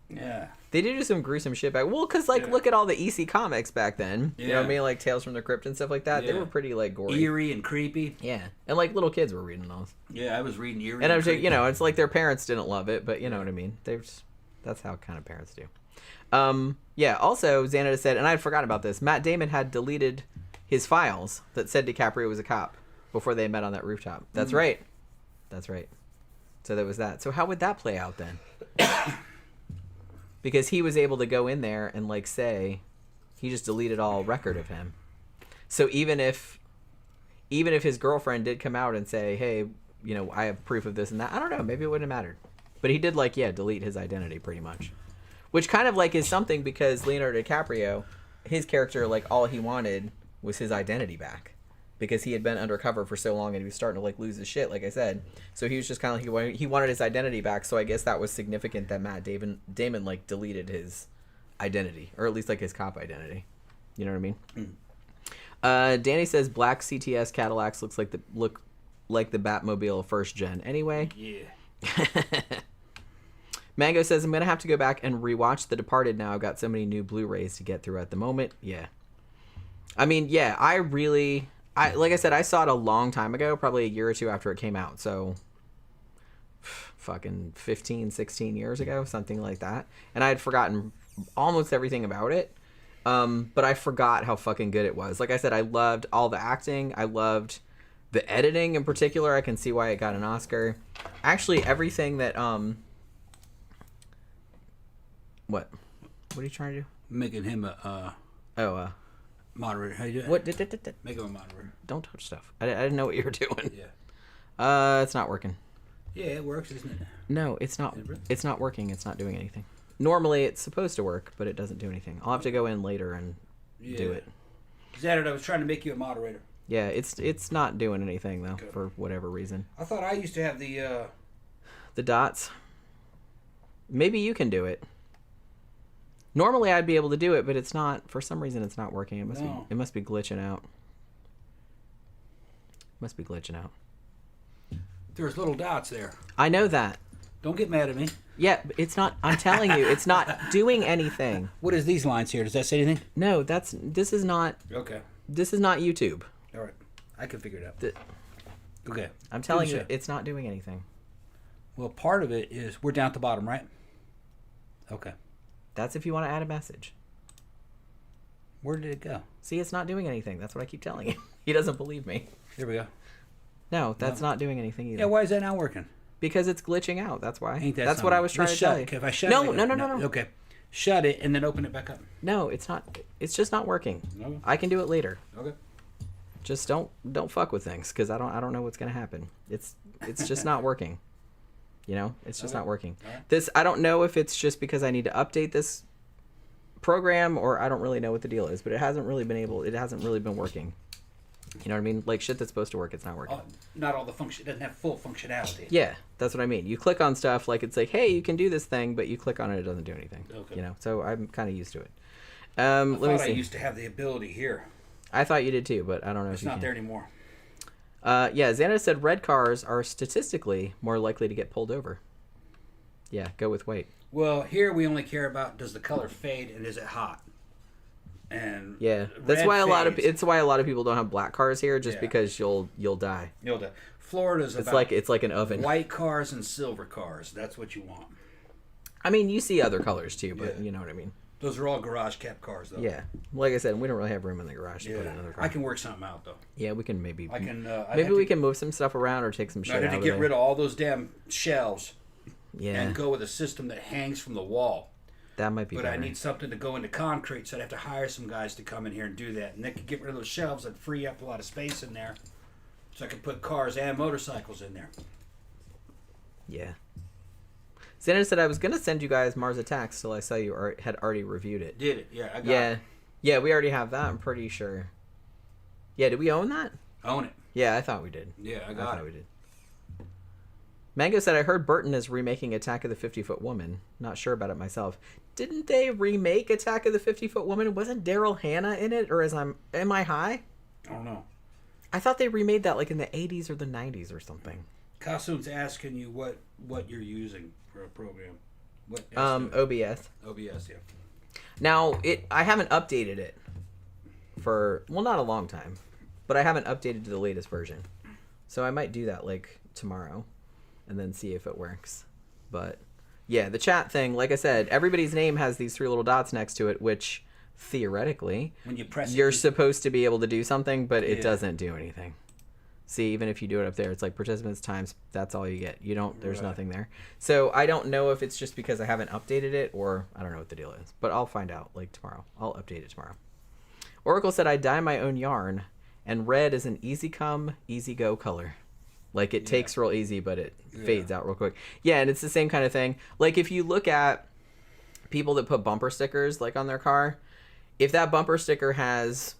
Yeah. They did do some gruesome shit back. Well, because like Yeah. look at all the EC comics back then. You know what I Yeah. mean? Like Tales from the Crypt and stuff like that. They Yeah. were pretty like gory. Eerie and creepy. Yeah, and like little kids were reading those. Yeah, I was reading Eerie And I was, creepy. you know, it's like their parents didn't love it, but you know what I mean. That's how kind of parents do. Yeah. Also, Xánada said, and I had forgotten about this. Matt Damon had deleted his files that said DiCaprio was a cop before they met on that rooftop. That's right. That's right. So there was that. So how would that play out then? Because he was able to go in there and like say he just deleted all record of him. So even if his girlfriend did come out and say, hey, you know, I have proof of this and that, I don't know, maybe it wouldn't have mattered. But he did like, yeah, delete his identity pretty much. Which kind of like is something because Leonardo DiCaprio, his character, like all he wanted was his identity back. Because he had been undercover for so long and he was starting to like lose his shit, like I said. So he was just kind of like, he wanted his identity back. So I guess that was significant that Matt Damon like deleted his identity, or at least like his cop identity. You know what I mean? Danny says black CTS Cadillacs look like the Batmobile first gen. Anyway. Yeah. Mango says I'm gonna have to go back and rewatch The Departed now. I've got so many new Blu-rays to get through at the moment. Yeah. I mean, yeah, like I said, I saw it a long time ago, probably a year or two after it came out. So fucking 15, 16 years ago, something like that. And I had forgotten almost everything about it. But I forgot how fucking good it was. Like I said, I loved all the acting. I loved the editing in particular. I can see why it got an Oscar. Actually, everything that what are you trying to do? Making him a moderator. How you doing? What? Make him a moderator. Don't touch stuff. I didn't know what you were doing. Yeah. It's not working. Yeah, it works, isn't it? No, it's not. Is it? It's not working. It's not doing anything. Normally, it's supposed to work, but it doesn't do anything. I'll have to go in later and do it. Saturday, I was trying to make you a moderator. Yeah, it's not doing anything though Good. for whatever reason. I thought I used to have the. The dots. Maybe you can do it. Normally, I'd be able to do it, but it's not. For some reason, it's not working. It must be glitching out. Must be glitching out. There's little dots there. I know that. Don't get mad at me. Yeah, but it's not. I'm telling you, it's not doing anything. What is these lines here? Does that say anything? No, this is not. Okay. This is not YouTube. All right. I can figure it out. Okay. I'm telling you, it's not doing anything. Well, part of it is we're down at the bottom, right? Okay. That's if you want to add a message. Where did it go? See, it's not doing anything. That's what I keep telling you. He doesn't believe me. Here we go. No, that's not doing anything either. Yeah, why is that not working? Because it's glitching out. That's why. Ain't that That's something? what I was trying Let's to tell shut you. it. If I shut No. it, Okay. Shut it and then open it back up. No, it's not. It's just not working. Okay. I can do it later. Okay. Just don't fuck with things because I don't know what's gonna happen. It's just not working. You know, it's just not working. Right. This I don't know if it's just because I need to update this program or I don't really know what the deal is, but it hasn't really been working. You know what I mean? Like shit that's supposed to work, it's not working. Not all the function. It doesn't have full functionality. Yeah, that's what I mean. You click on stuff like it's like, hey, you can do this thing, but you click on it, it doesn't do anything. Okay. You know, so I'm kind of used to it. I Let me thought see. I used to have the ability here. I thought you did too, but I don't know It's if you not can. there anymore. Yeah, Xánada said red cars are statistically more likely to get pulled over. Yeah, go with weight. Well, here we only care about does the color fade and is it hot? And yeah, that's why it's why a lot of people don't have black cars here, just because you'll die. You'll die. Florida's it's like an oven. White cars and silver cars. That's what you want. I mean, you see other colors too, but you know what I mean. Those are all garage kept cars, though. Yeah, like I said, we don't really have room in the garage to put another car. I can work something out though. Yeah, we can maybe. Maybe we can move some stuff around or take some shit out. I had to get rid of all those damn shelves. Yeah. And go with a system that hangs from the wall. That might be. But better. I need something to go into concrete, so I'd have to hire some guys to come in here and do that. And they could get rid of those shelves and free up a lot of space in there, so I could put cars and motorcycles in there. Yeah. Xánada said I was gonna send you guys Mars Attacks till I saw you had already reviewed it. Did it? Yeah, I got it. Yeah, we already have that. I'm pretty sure. Yeah, did we own that? Own it. Yeah, I thought we did. Yeah, I thought it. we did. Mango said I heard Burton is remaking Attack of the 50-Foot Woman. Not sure about it myself. Didn't they remake Attack of the 50-Foot Woman? Wasn't Daryl Hannah in it, or am I high? I don't know. I thought they remade that like in the 80s or the 90s or something. Kasum's asking you what you're using for a program. What? OBS. OBS, yeah. Now I haven't updated it for not a long time, but I haven't updated to the latest version, so I might do that like tomorrow, and then see if it works. But yeah, the chat thing, like I said, everybody's name has these 3 little dots next to it, which theoretically, when you press you're supposed to be able to do something, but it doesn't do anything. See, even if you do it up there, it's like participants times, that's all you get. You don't, there's nothing there. So I don't know if it's just because I haven't updated it, or I don't know what the deal is, but I'll find out like tomorrow. I'll update it tomorrow. Oracle said I dye my own yarn, and red is an easy come, easy go color. Like it takes real easy, but it fades out real quick. Yeah, and it's the same kind of thing. Like if you look at people that put bumper stickers like on their car, if that bumper sticker has,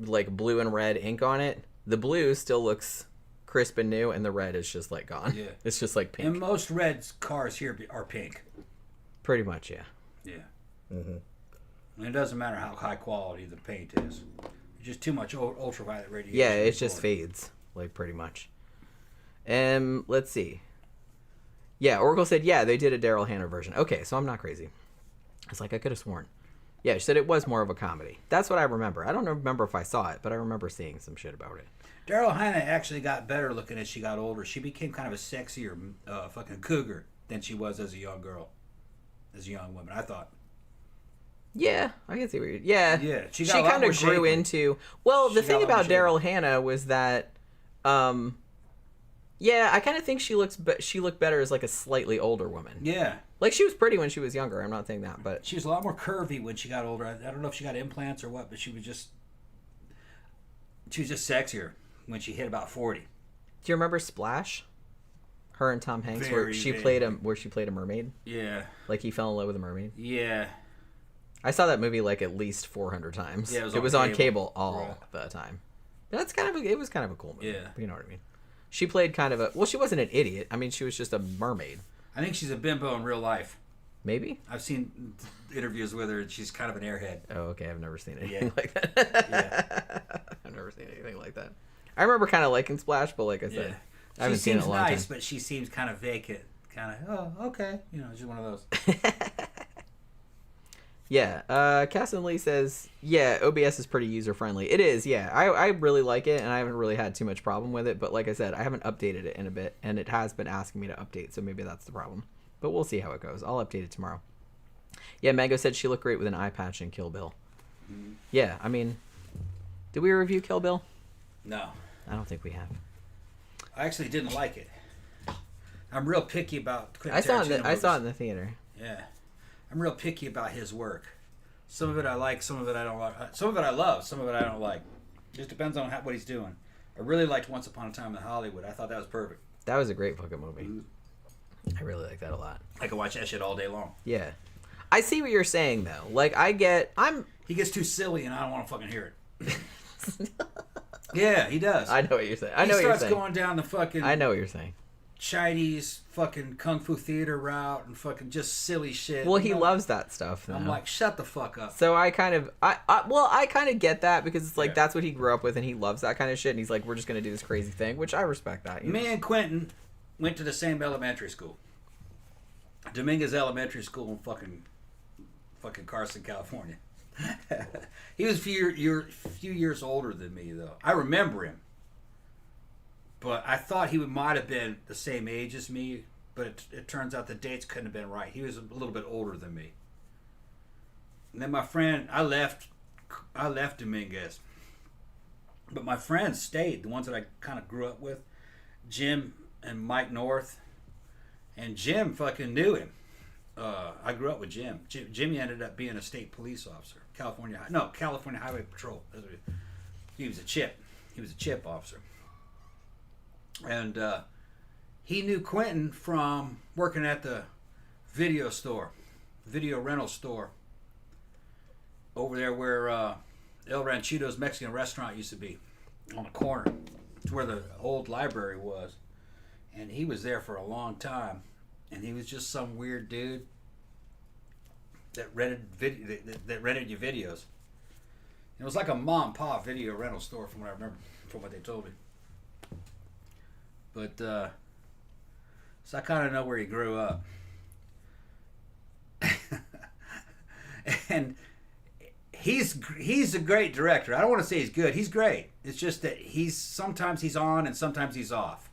like blue and red ink on it, the blue still looks crisp and new, and the red is just like gone. Yeah. It's just like pink. And most red cars here are pink. Pretty much, yeah. Yeah. Mm-hmm. And it doesn't matter how high quality the paint is. It's just too much ultraviolet radiation. Yeah, it just fades, like pretty much. Let's see. Yeah, Oracle said, yeah, they did a Daryl Hannah version. Okay, so I'm not crazy. It's like I could have sworn. Yeah, she said it was more of a comedy. That's what I remember. I don't remember if I saw it, but I remember seeing some shit about it. Daryl Hannah actually got better looking as she got older. She became kind of a sexier fucking cougar than she was as a young girl, as a young woman, I thought. Yeah, I can see what you're... Yeah. Yeah, she kind of grew into... Well, the thing about Daryl Hannah was that... yeah, I kind of think she looked better as like a slightly older woman. Yeah. Like she was pretty when she was younger. I'm not saying that, but she was a lot more curvy when she got older. I don't know if she got implants or what, but she was just sexier when she hit about 40. Do you remember Splash? Her and Tom Hanks, where she played a mermaid. Yeah. Like he fell in love with a mermaid. Yeah. I saw that movie like at least 400 times. Yeah, it was on cable all the time. That's it was kind of a cool movie. Yeah. You know what I mean? She played kind of she wasn't an idiot. I mean, she was just a mermaid. I think she's a bimbo in real life. Maybe. I've seen interviews with her, and she's kind of an airhead. Oh, okay. I've never seen anything like that. Yeah. I've never seen anything like that. I remember kind of liking Splash, but like I said, I haven't seen it in a long time. She seems nice, but she seems kind of vacant. Kind of, oh, okay. Just one of those. Yeah. Cass and Lee says, yeah, OBS is pretty user-friendly. It is, yeah. I really like it, and I haven't really had too much problem with it, but like I said, I haven't updated it in a bit, and it has been asking me to update, so maybe that's the problem. But we'll see how it goes. I'll update it tomorrow. Yeah, Mango said she looked great with an eye patch in Kill Bill. Mm-hmm. Yeah, I mean, did we review Kill Bill? No. I don't think we have. I actually didn't like it. I'm real picky about Quentin I saw it in the theater. Yeah. I'm real picky about his work. Some of it I like, some of it I don't like. Some of it I love, some of it I don't like. Just depends on what he's doing. I really liked Once Upon a Time in Hollywood. I thought that was perfect. That was a great fucking movie. I really like that a lot. I could watch that shit all day long. Yeah. I see what you're saying, though. Like, He gets too silly, and I don't want to fucking hear it. Yeah, he does. I know what you're saying. He starts going down the fucking... I know what you're saying. Chinese fucking kung fu theater route and fucking just silly shit. Well, he loves that stuff. Though. I'm like, shut the fuck up. So I kind of get that because it's like that's what he grew up with and he loves that kind of shit and he's like, we're just gonna do this crazy thing, which I respect that. Me and Quentin went to the same elementary school, Dominguez Elementary School in fucking Carson, California. He was a few years older than me, though. I remember him. But I thought he might have been the same age as me, but it turns out the dates couldn't have been right. He was a little bit older than me. And then my friend, I left Dominguez. But my friends stayed, the ones that I kind of grew up with, Jim and Mike North. And Jim fucking knew him. I grew up with Jim. Jimmy ended up being a state police officer. California Highway Patrol. He was a chip. He was a chip officer. And he knew Quentin from working at the video rental store. Over there where El Ranchito's Mexican restaurant used to be. On the corner. It's where the old library was. And he was there for a long time. And he was just some weird dude that rented you videos. It was like a mom and pop video rental store from what I remember, from what they told me. But so I kind of know where he grew up. And he's a great director. I don't want to say he's good. He's great. It's just that sometimes he's on and sometimes he's off.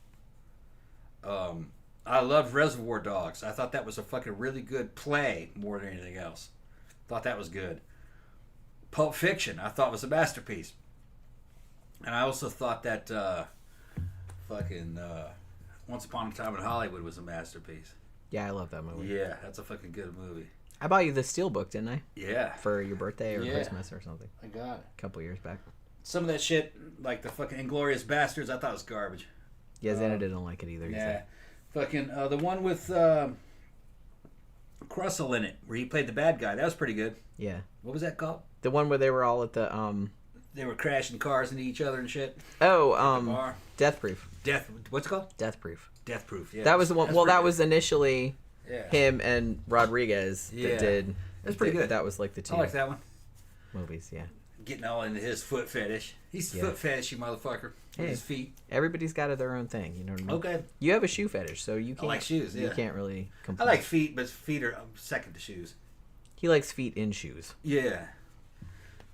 I loved Reservoir Dogs. I thought that was a fucking really good play more than anything else. Thought that was good. Pulp Fiction, I thought was a masterpiece. And I also thought that Once Upon a Time in Hollywood was a masterpiece. Yeah, I love that movie. Yeah, that's a fucking good movie. I bought you the Steelbook, didn't I? Yeah. For your birthday or Christmas or something. I got it. A couple years back. Some of that shit, like the fucking Inglourious Bastards, I thought was garbage. Yeah, Xana didn't like it either. Yeah. Fucking the one with Russell in it, where he played the bad guy. That was pretty good. Yeah. What was that called? The one where they were all at the They were crashing cars into each other and shit. Oh, Death Proof. What's it called? Death Proof. Death Proof. Yeah. That was the one. Well, that was initially yeah. him and Rodriguez that did. That's pretty good. That was like the two. I like that one. Movies, yeah. Getting all into his foot fetish. He's foot fetishy motherfucker. With his feet. Everybody's got their own thing. You know what I mean? Okay. You have a shoe fetish, so you can't. I like shoes. Yeah. You can't really complain. I like feet, but feet are second to shoes. He likes feet in shoes. Yeah.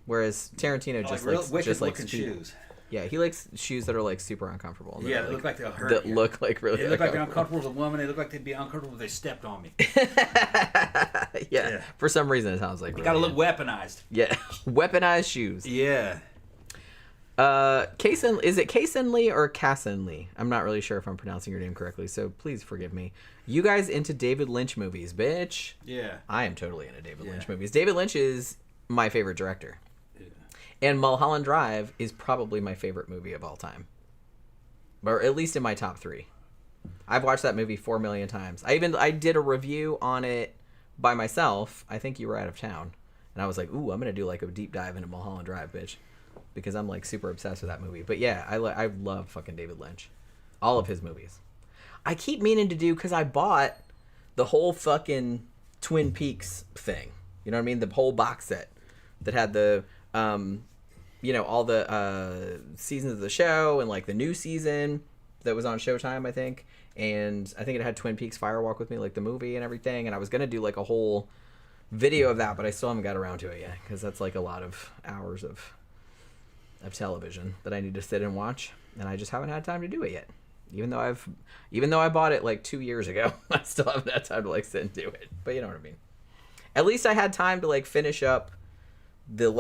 Whereas Tarantino just likes feet. Shoes. Yeah, he likes shoes that are like super uncomfortable. Yeah, they look like they'll hurt that you. Look like really. They look like they're uncomfortable as a woman. They look like they'd be uncomfortable if they stepped on me. yeah. For some reason, it sounds like. You gotta look weaponized. Yeah, weaponized shoes. Yeah. Is it Kaysen Lee or Casson Lee? I'm not really sure if I'm pronouncing your name correctly, so please forgive me. You guys into David Lynch movies, bitch? Yeah. I am totally into David Lynch movies. David Lynch is my favorite director. And Mulholland Drive is probably my favorite movie of all time. Or at least in my top 3. I've watched that movie 4 million times. I did a review on it by myself. I think you were out of town. And I was like, ooh, I'm going to do like a deep dive into Mulholland Drive, bitch. Because I'm like super obsessed with that movie. But yeah, I love fucking David Lynch. All of his movies. I keep meaning to do, because I bought the whole fucking Twin Peaks thing. You know what I mean? The whole box set that had the... all the seasons of the show and like the new season that was on Showtime, I think. And I think it had Twin Peaks Firewalk with Me, like the movie and everything. And I was going to do like a whole video of that, but I still haven't got around to it yet, because that's like a lot of hours of television that I need to sit and watch. And I just haven't had time to do it yet. Even though I bought it like 2 years ago, I still haven't had time to like sit and do it. But you know what I mean? At least I had time to like finish up the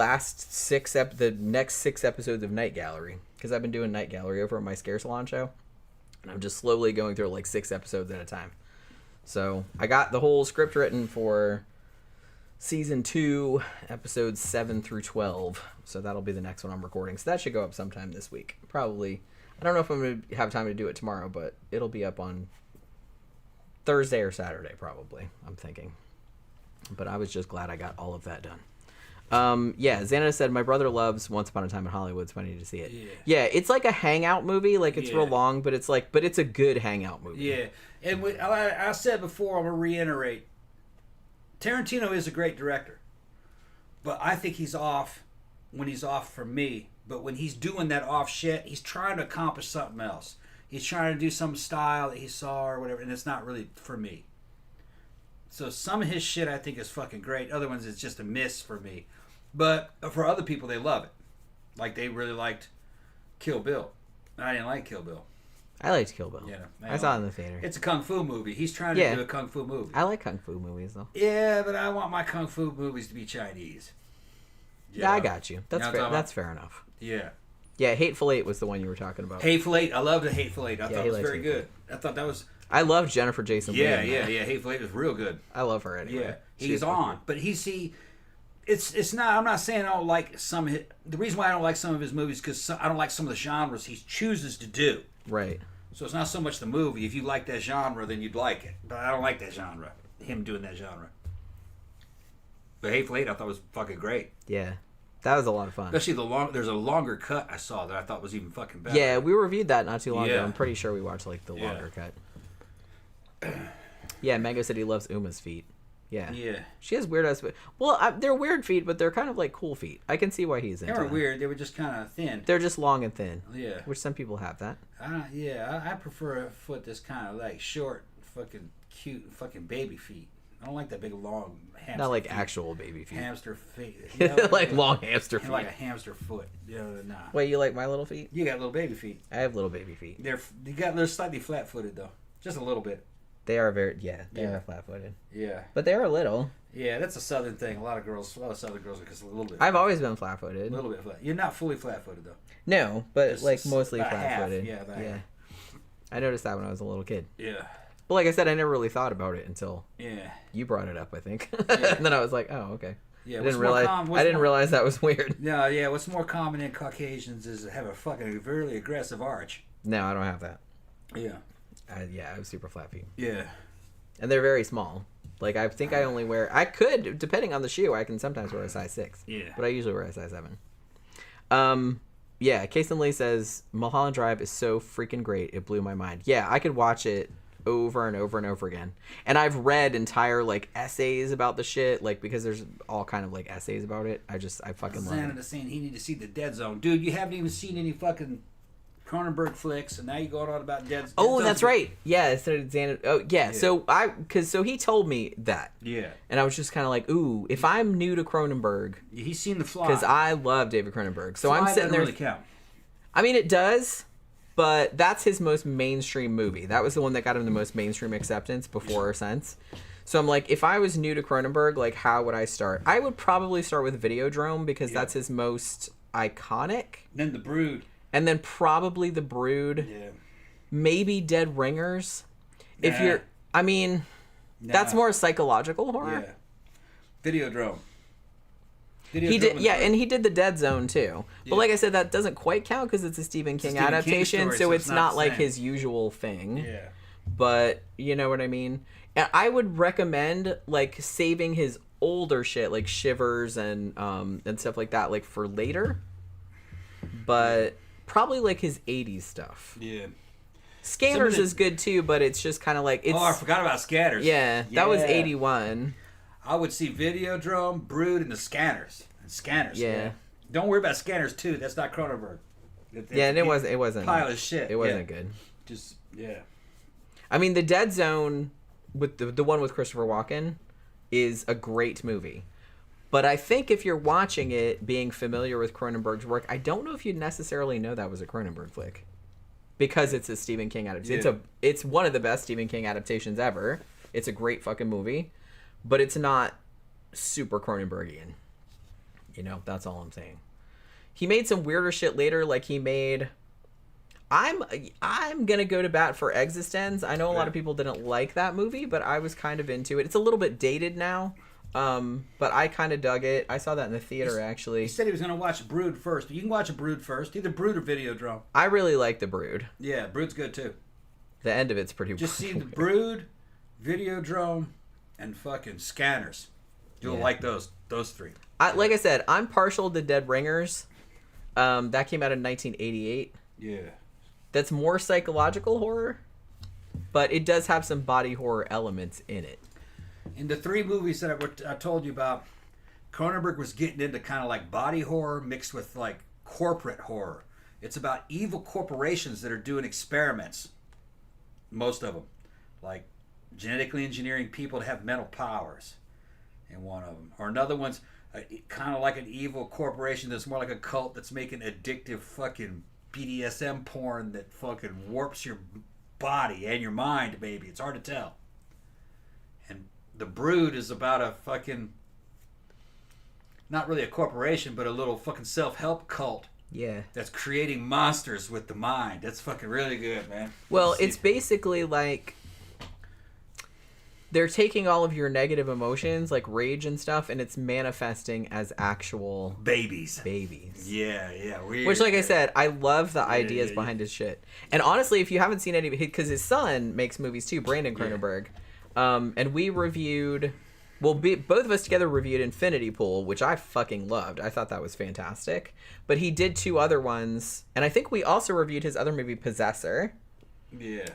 next 6 episodes of Night Gallery, because I've been doing Night Gallery over at my Scare Salon show, and I'm just slowly going through like 6 episodes at a time. So I got the whole script written for season 2, episodes 7 through 12. So that'll be the next one I'm recording. So that should go up sometime this week. Probably. I don't know if I'm going to have time to do it tomorrow, but it'll be up on Thursday or Saturday, probably, I'm thinking. But I was just glad I got all of that done. Xana said, my brother loves Once Upon a Time in Hollywood, so I need to see it. Yeah, it's like a hangout movie. Like, it's real long, but it's a good hangout movie. Yeah, and I said before, I'm going to reiterate, Tarantino is a great director, but I think he's off when he's off from me. But when he's doing that off shit, he's trying to accomplish something else. He's trying to do some style that he saw or whatever, and it's not really for me. So some of his shit I think is fucking great. Other ones is just a miss for me. But for other people, they love it. Like they really liked Kill Bill. I didn't like Kill Bill. I liked Kill Bill. Yeah, I saw it in the theater. It's a kung fu movie. He's trying to do a kung fu movie. I like kung fu movies though. Yeah, but I want my kung fu movies to be Chinese. Yeah, I got you. That's fair. That's fair enough. Yeah. Yeah, Hateful Eight was the one you were talking about. Hateful Eight. I loved the Hateful Eight. I thought it was very good. I thought that was. I loved Jennifer Jason Leigh. Yeah. Hateful Eight was real good. I love her anyway. Yeah, he's on, but it's not. I'm not saying I don't like some. The reason why I don't like some of his movies because I don't like some of the genres he chooses to do. Right. So it's not so much the movie. If you like that genre, then you'd like it. But I don't like that genre. Him doing that genre. But Hateful Eight, I thought was fucking great. Yeah, that was a lot of fun. Especially there's a longer cut I saw that I thought was even fucking better. Yeah, we reviewed that not too long ago. I'm pretty sure we watched like the longer cut. Yeah, Mango said he loves Uma's feet. Yeah. Yeah. She has weird ass feet. Well, they're weird feet, but they're kind of like cool feet. I can see why he's into them. They them. were weird. They were just kind of thin. They're just long and thin. Yeah. Which some people have that. I prefer a foot that's kind of like short, fucking cute, fucking baby feet. I don't like that big long hamster. Not like feet. actual baby feet. Hamster feet. You know, like long hamster feet. Like a hamster foot. Nah. Wait, you like my little feet? You got little baby feet. I have little baby feet. They're slightly flat footed though, just a little bit. They are they are flat footed. Yeah. But they are little. Yeah, that's a southern thing. A lot of southern girls are just a little bit. I've always been flat footed. A little bit flat. You're not fully flat footed though. No, but just like mostly flat footed. Yeah. I noticed that when I was a little kid. Yeah. But like I said, I never really thought about it until you brought it up, I think. And then I was like, oh, okay. Yeah, I didn't realize that was weird. Yeah. What's more common in Caucasians is to have a fucking really aggressive arch. No, I don't have that. Yeah. I have super flat feet. Yeah. And they're very small. Like, I think I only wear... I could, depending on the shoe, I can sometimes wear a size 6. Yeah. But I usually wear a size 7. Yeah, Kason Lee says, Mulholland Drive is so freaking great. It blew my mind. Yeah, I could watch it over and over and over again. And I've read entire, like, essays about the shit, like, because there's all kind of, like, essays about it. I fucking love it. Xánada saying he need to see the Dead Zone. Dude, you haven't even seen any fucking Cronenberg flicks, and now you're going on about Dead Zone. Oh, that's right. Yeah, Xánada. Oh, yeah. So he told me that. Yeah. And I was just kind of like, ooh, if I'm new to Cronenberg, he's seen The Fly. because I love David Cronenberg, so Fly I'm sitting there. Really count. I mean, it does, but that's his most mainstream movie. That was the one that got him the most mainstream acceptance before or since. So I'm like, if I was new to Cronenberg, like, how would I start? I would probably start with Videodrome because that's his most iconic. Then The Brood. And then probably The Brood. Yeah. Maybe Dead Ringers. Nah. If you're, I mean, that's more psychological horror. Yeah. Videodrome. He did, and he did the Dead Zone too. But like I said, that doesn't quite count because it's a Stephen King adaptation, story, so it's not like his usual thing. Yeah. But you know what I mean. And I would recommend like saving his older shit, like Shivers and stuff like that, like for later. But probably like his 80s stuff. Yeah. Scanners is good too, but it's just kind of like it's. Oh, I forgot about Scanners. Yeah, that was 81. I would see Videodrome, Brood, and the Scanners. Yeah. Man. Don't worry about Scanners too. That's not Cronenberg. And it wasn't pile of shit. It wasn't good. Just yeah. I mean, the Dead Zone with the one with Christopher Walken is a great movie. But I think if you're watching it, being familiar with Cronenberg's work, I don't know if you'd necessarily know that was a Cronenberg flick. Because it's a Stephen King adaptation. Yeah. It's one of the best Stephen King adaptations ever. It's a great fucking movie. But it's not super Cronenbergian. You know, that's all I'm saying. He made some weirder shit later, like he made... I'm gonna go to bat for Existence. I know a lot of people didn't like that movie, but I was kind of into it. It's a little bit dated now. But I kind of dug it. I saw that in the theater, actually. He said he was going to watch Brood first. You can watch a Brood first. Either Brood or Videodrome. I really like the Brood. Yeah, Brood's good, too. The end of it's pretty Just see the Brood, Videodrome, and fucking Scanners. You'll like those three. Like I said, I'm partial to Dead Ringers. That came out in 1988. Yeah. That's more psychological horror, but it does have some body horror elements in it. In the three movies that I told you about, Cronenberg was getting into kind of like body horror mixed with like corporate horror. It's about evil corporations that are doing experiments. Most of them. Like genetically engineering people to have mental powers in one of them. Or another one's kind of like an evil corporation that's more like a cult that's making addictive fucking BDSM porn that fucking warps your body and your mind, baby. It's hard to tell. And The Brood is about a fucking, not really a corporation, but a little fucking self-help cult. Yeah. That's creating monsters with the mind. That's fucking really good, man. Well, it's basically like they're taking all of your negative emotions, like rage and stuff, and it's manifesting as actual babies. Yeah. Weird. Which, like I said, I love the ideas behind his shit. And honestly, if you haven't seen any, because his son makes movies too, Brandon Cronenberg, and we reviewed, both of us together reviewed Infinity Pool, which I fucking loved. I thought that was fantastic. But he did 2 other ones, and I think we also reviewed his other movie, Possessor. Yeah.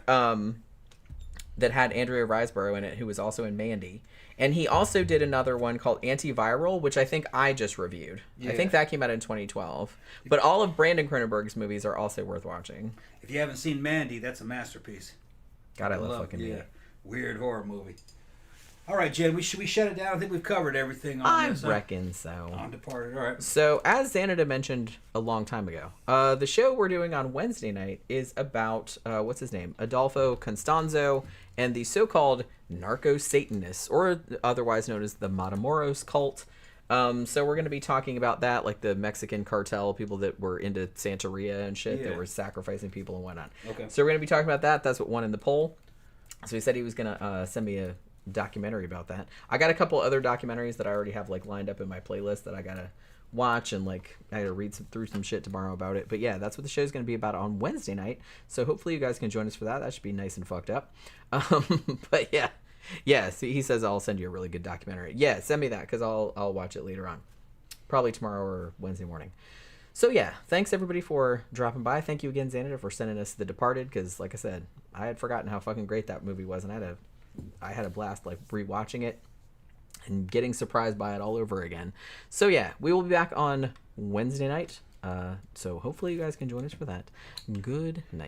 That had Andrea Riseborough in it, who was also in Mandy. And he also did another one called Antiviral, which I think I just reviewed. Yeah. I think that came out in 2012. But all of Brandon Cronenberg's movies are also worth watching. If you haven't seen Mandy, that's a masterpiece. God, I love fucking Mandy. Weird horror movie. All right, Jen, should we shut it down? I think we've covered everything on this. I reckon so. On Departed, all right. So, as Xánada mentioned a long time ago, the show we're doing on Wednesday night is about, what's his name? Adolfo Constanzo and the so-called narco-Satanists, or otherwise known as the Matamoros cult. So we're going to be talking about that, like the Mexican cartel, people that were into Santeria and shit, that were sacrificing people and whatnot. Okay. So we're going to be talking about that. That's what won in the poll. So he said he was going to send me a documentary about that. I got a couple other documentaries that I already have like lined up in my playlist that I gotta watch, and like I gotta read through some shit tomorrow about it. But yeah, that's what the show's gonna be about on Wednesday night. So hopefully you guys can join us for that. That should be nice and fucked up. But yeah. So he says I'll send you a really good documentary. Yeah, send me that because I'll watch it later on, probably tomorrow or Wednesday morning. So yeah, thanks everybody for dropping by. Thank you again, Xánada, for sending us The Departed, because like I said, I had forgotten how fucking great that movie was, and I had a blast like rewatching it and getting surprised by it all over again. So yeah, we will be back on Wednesday night. So hopefully you guys can join us for that. Good night.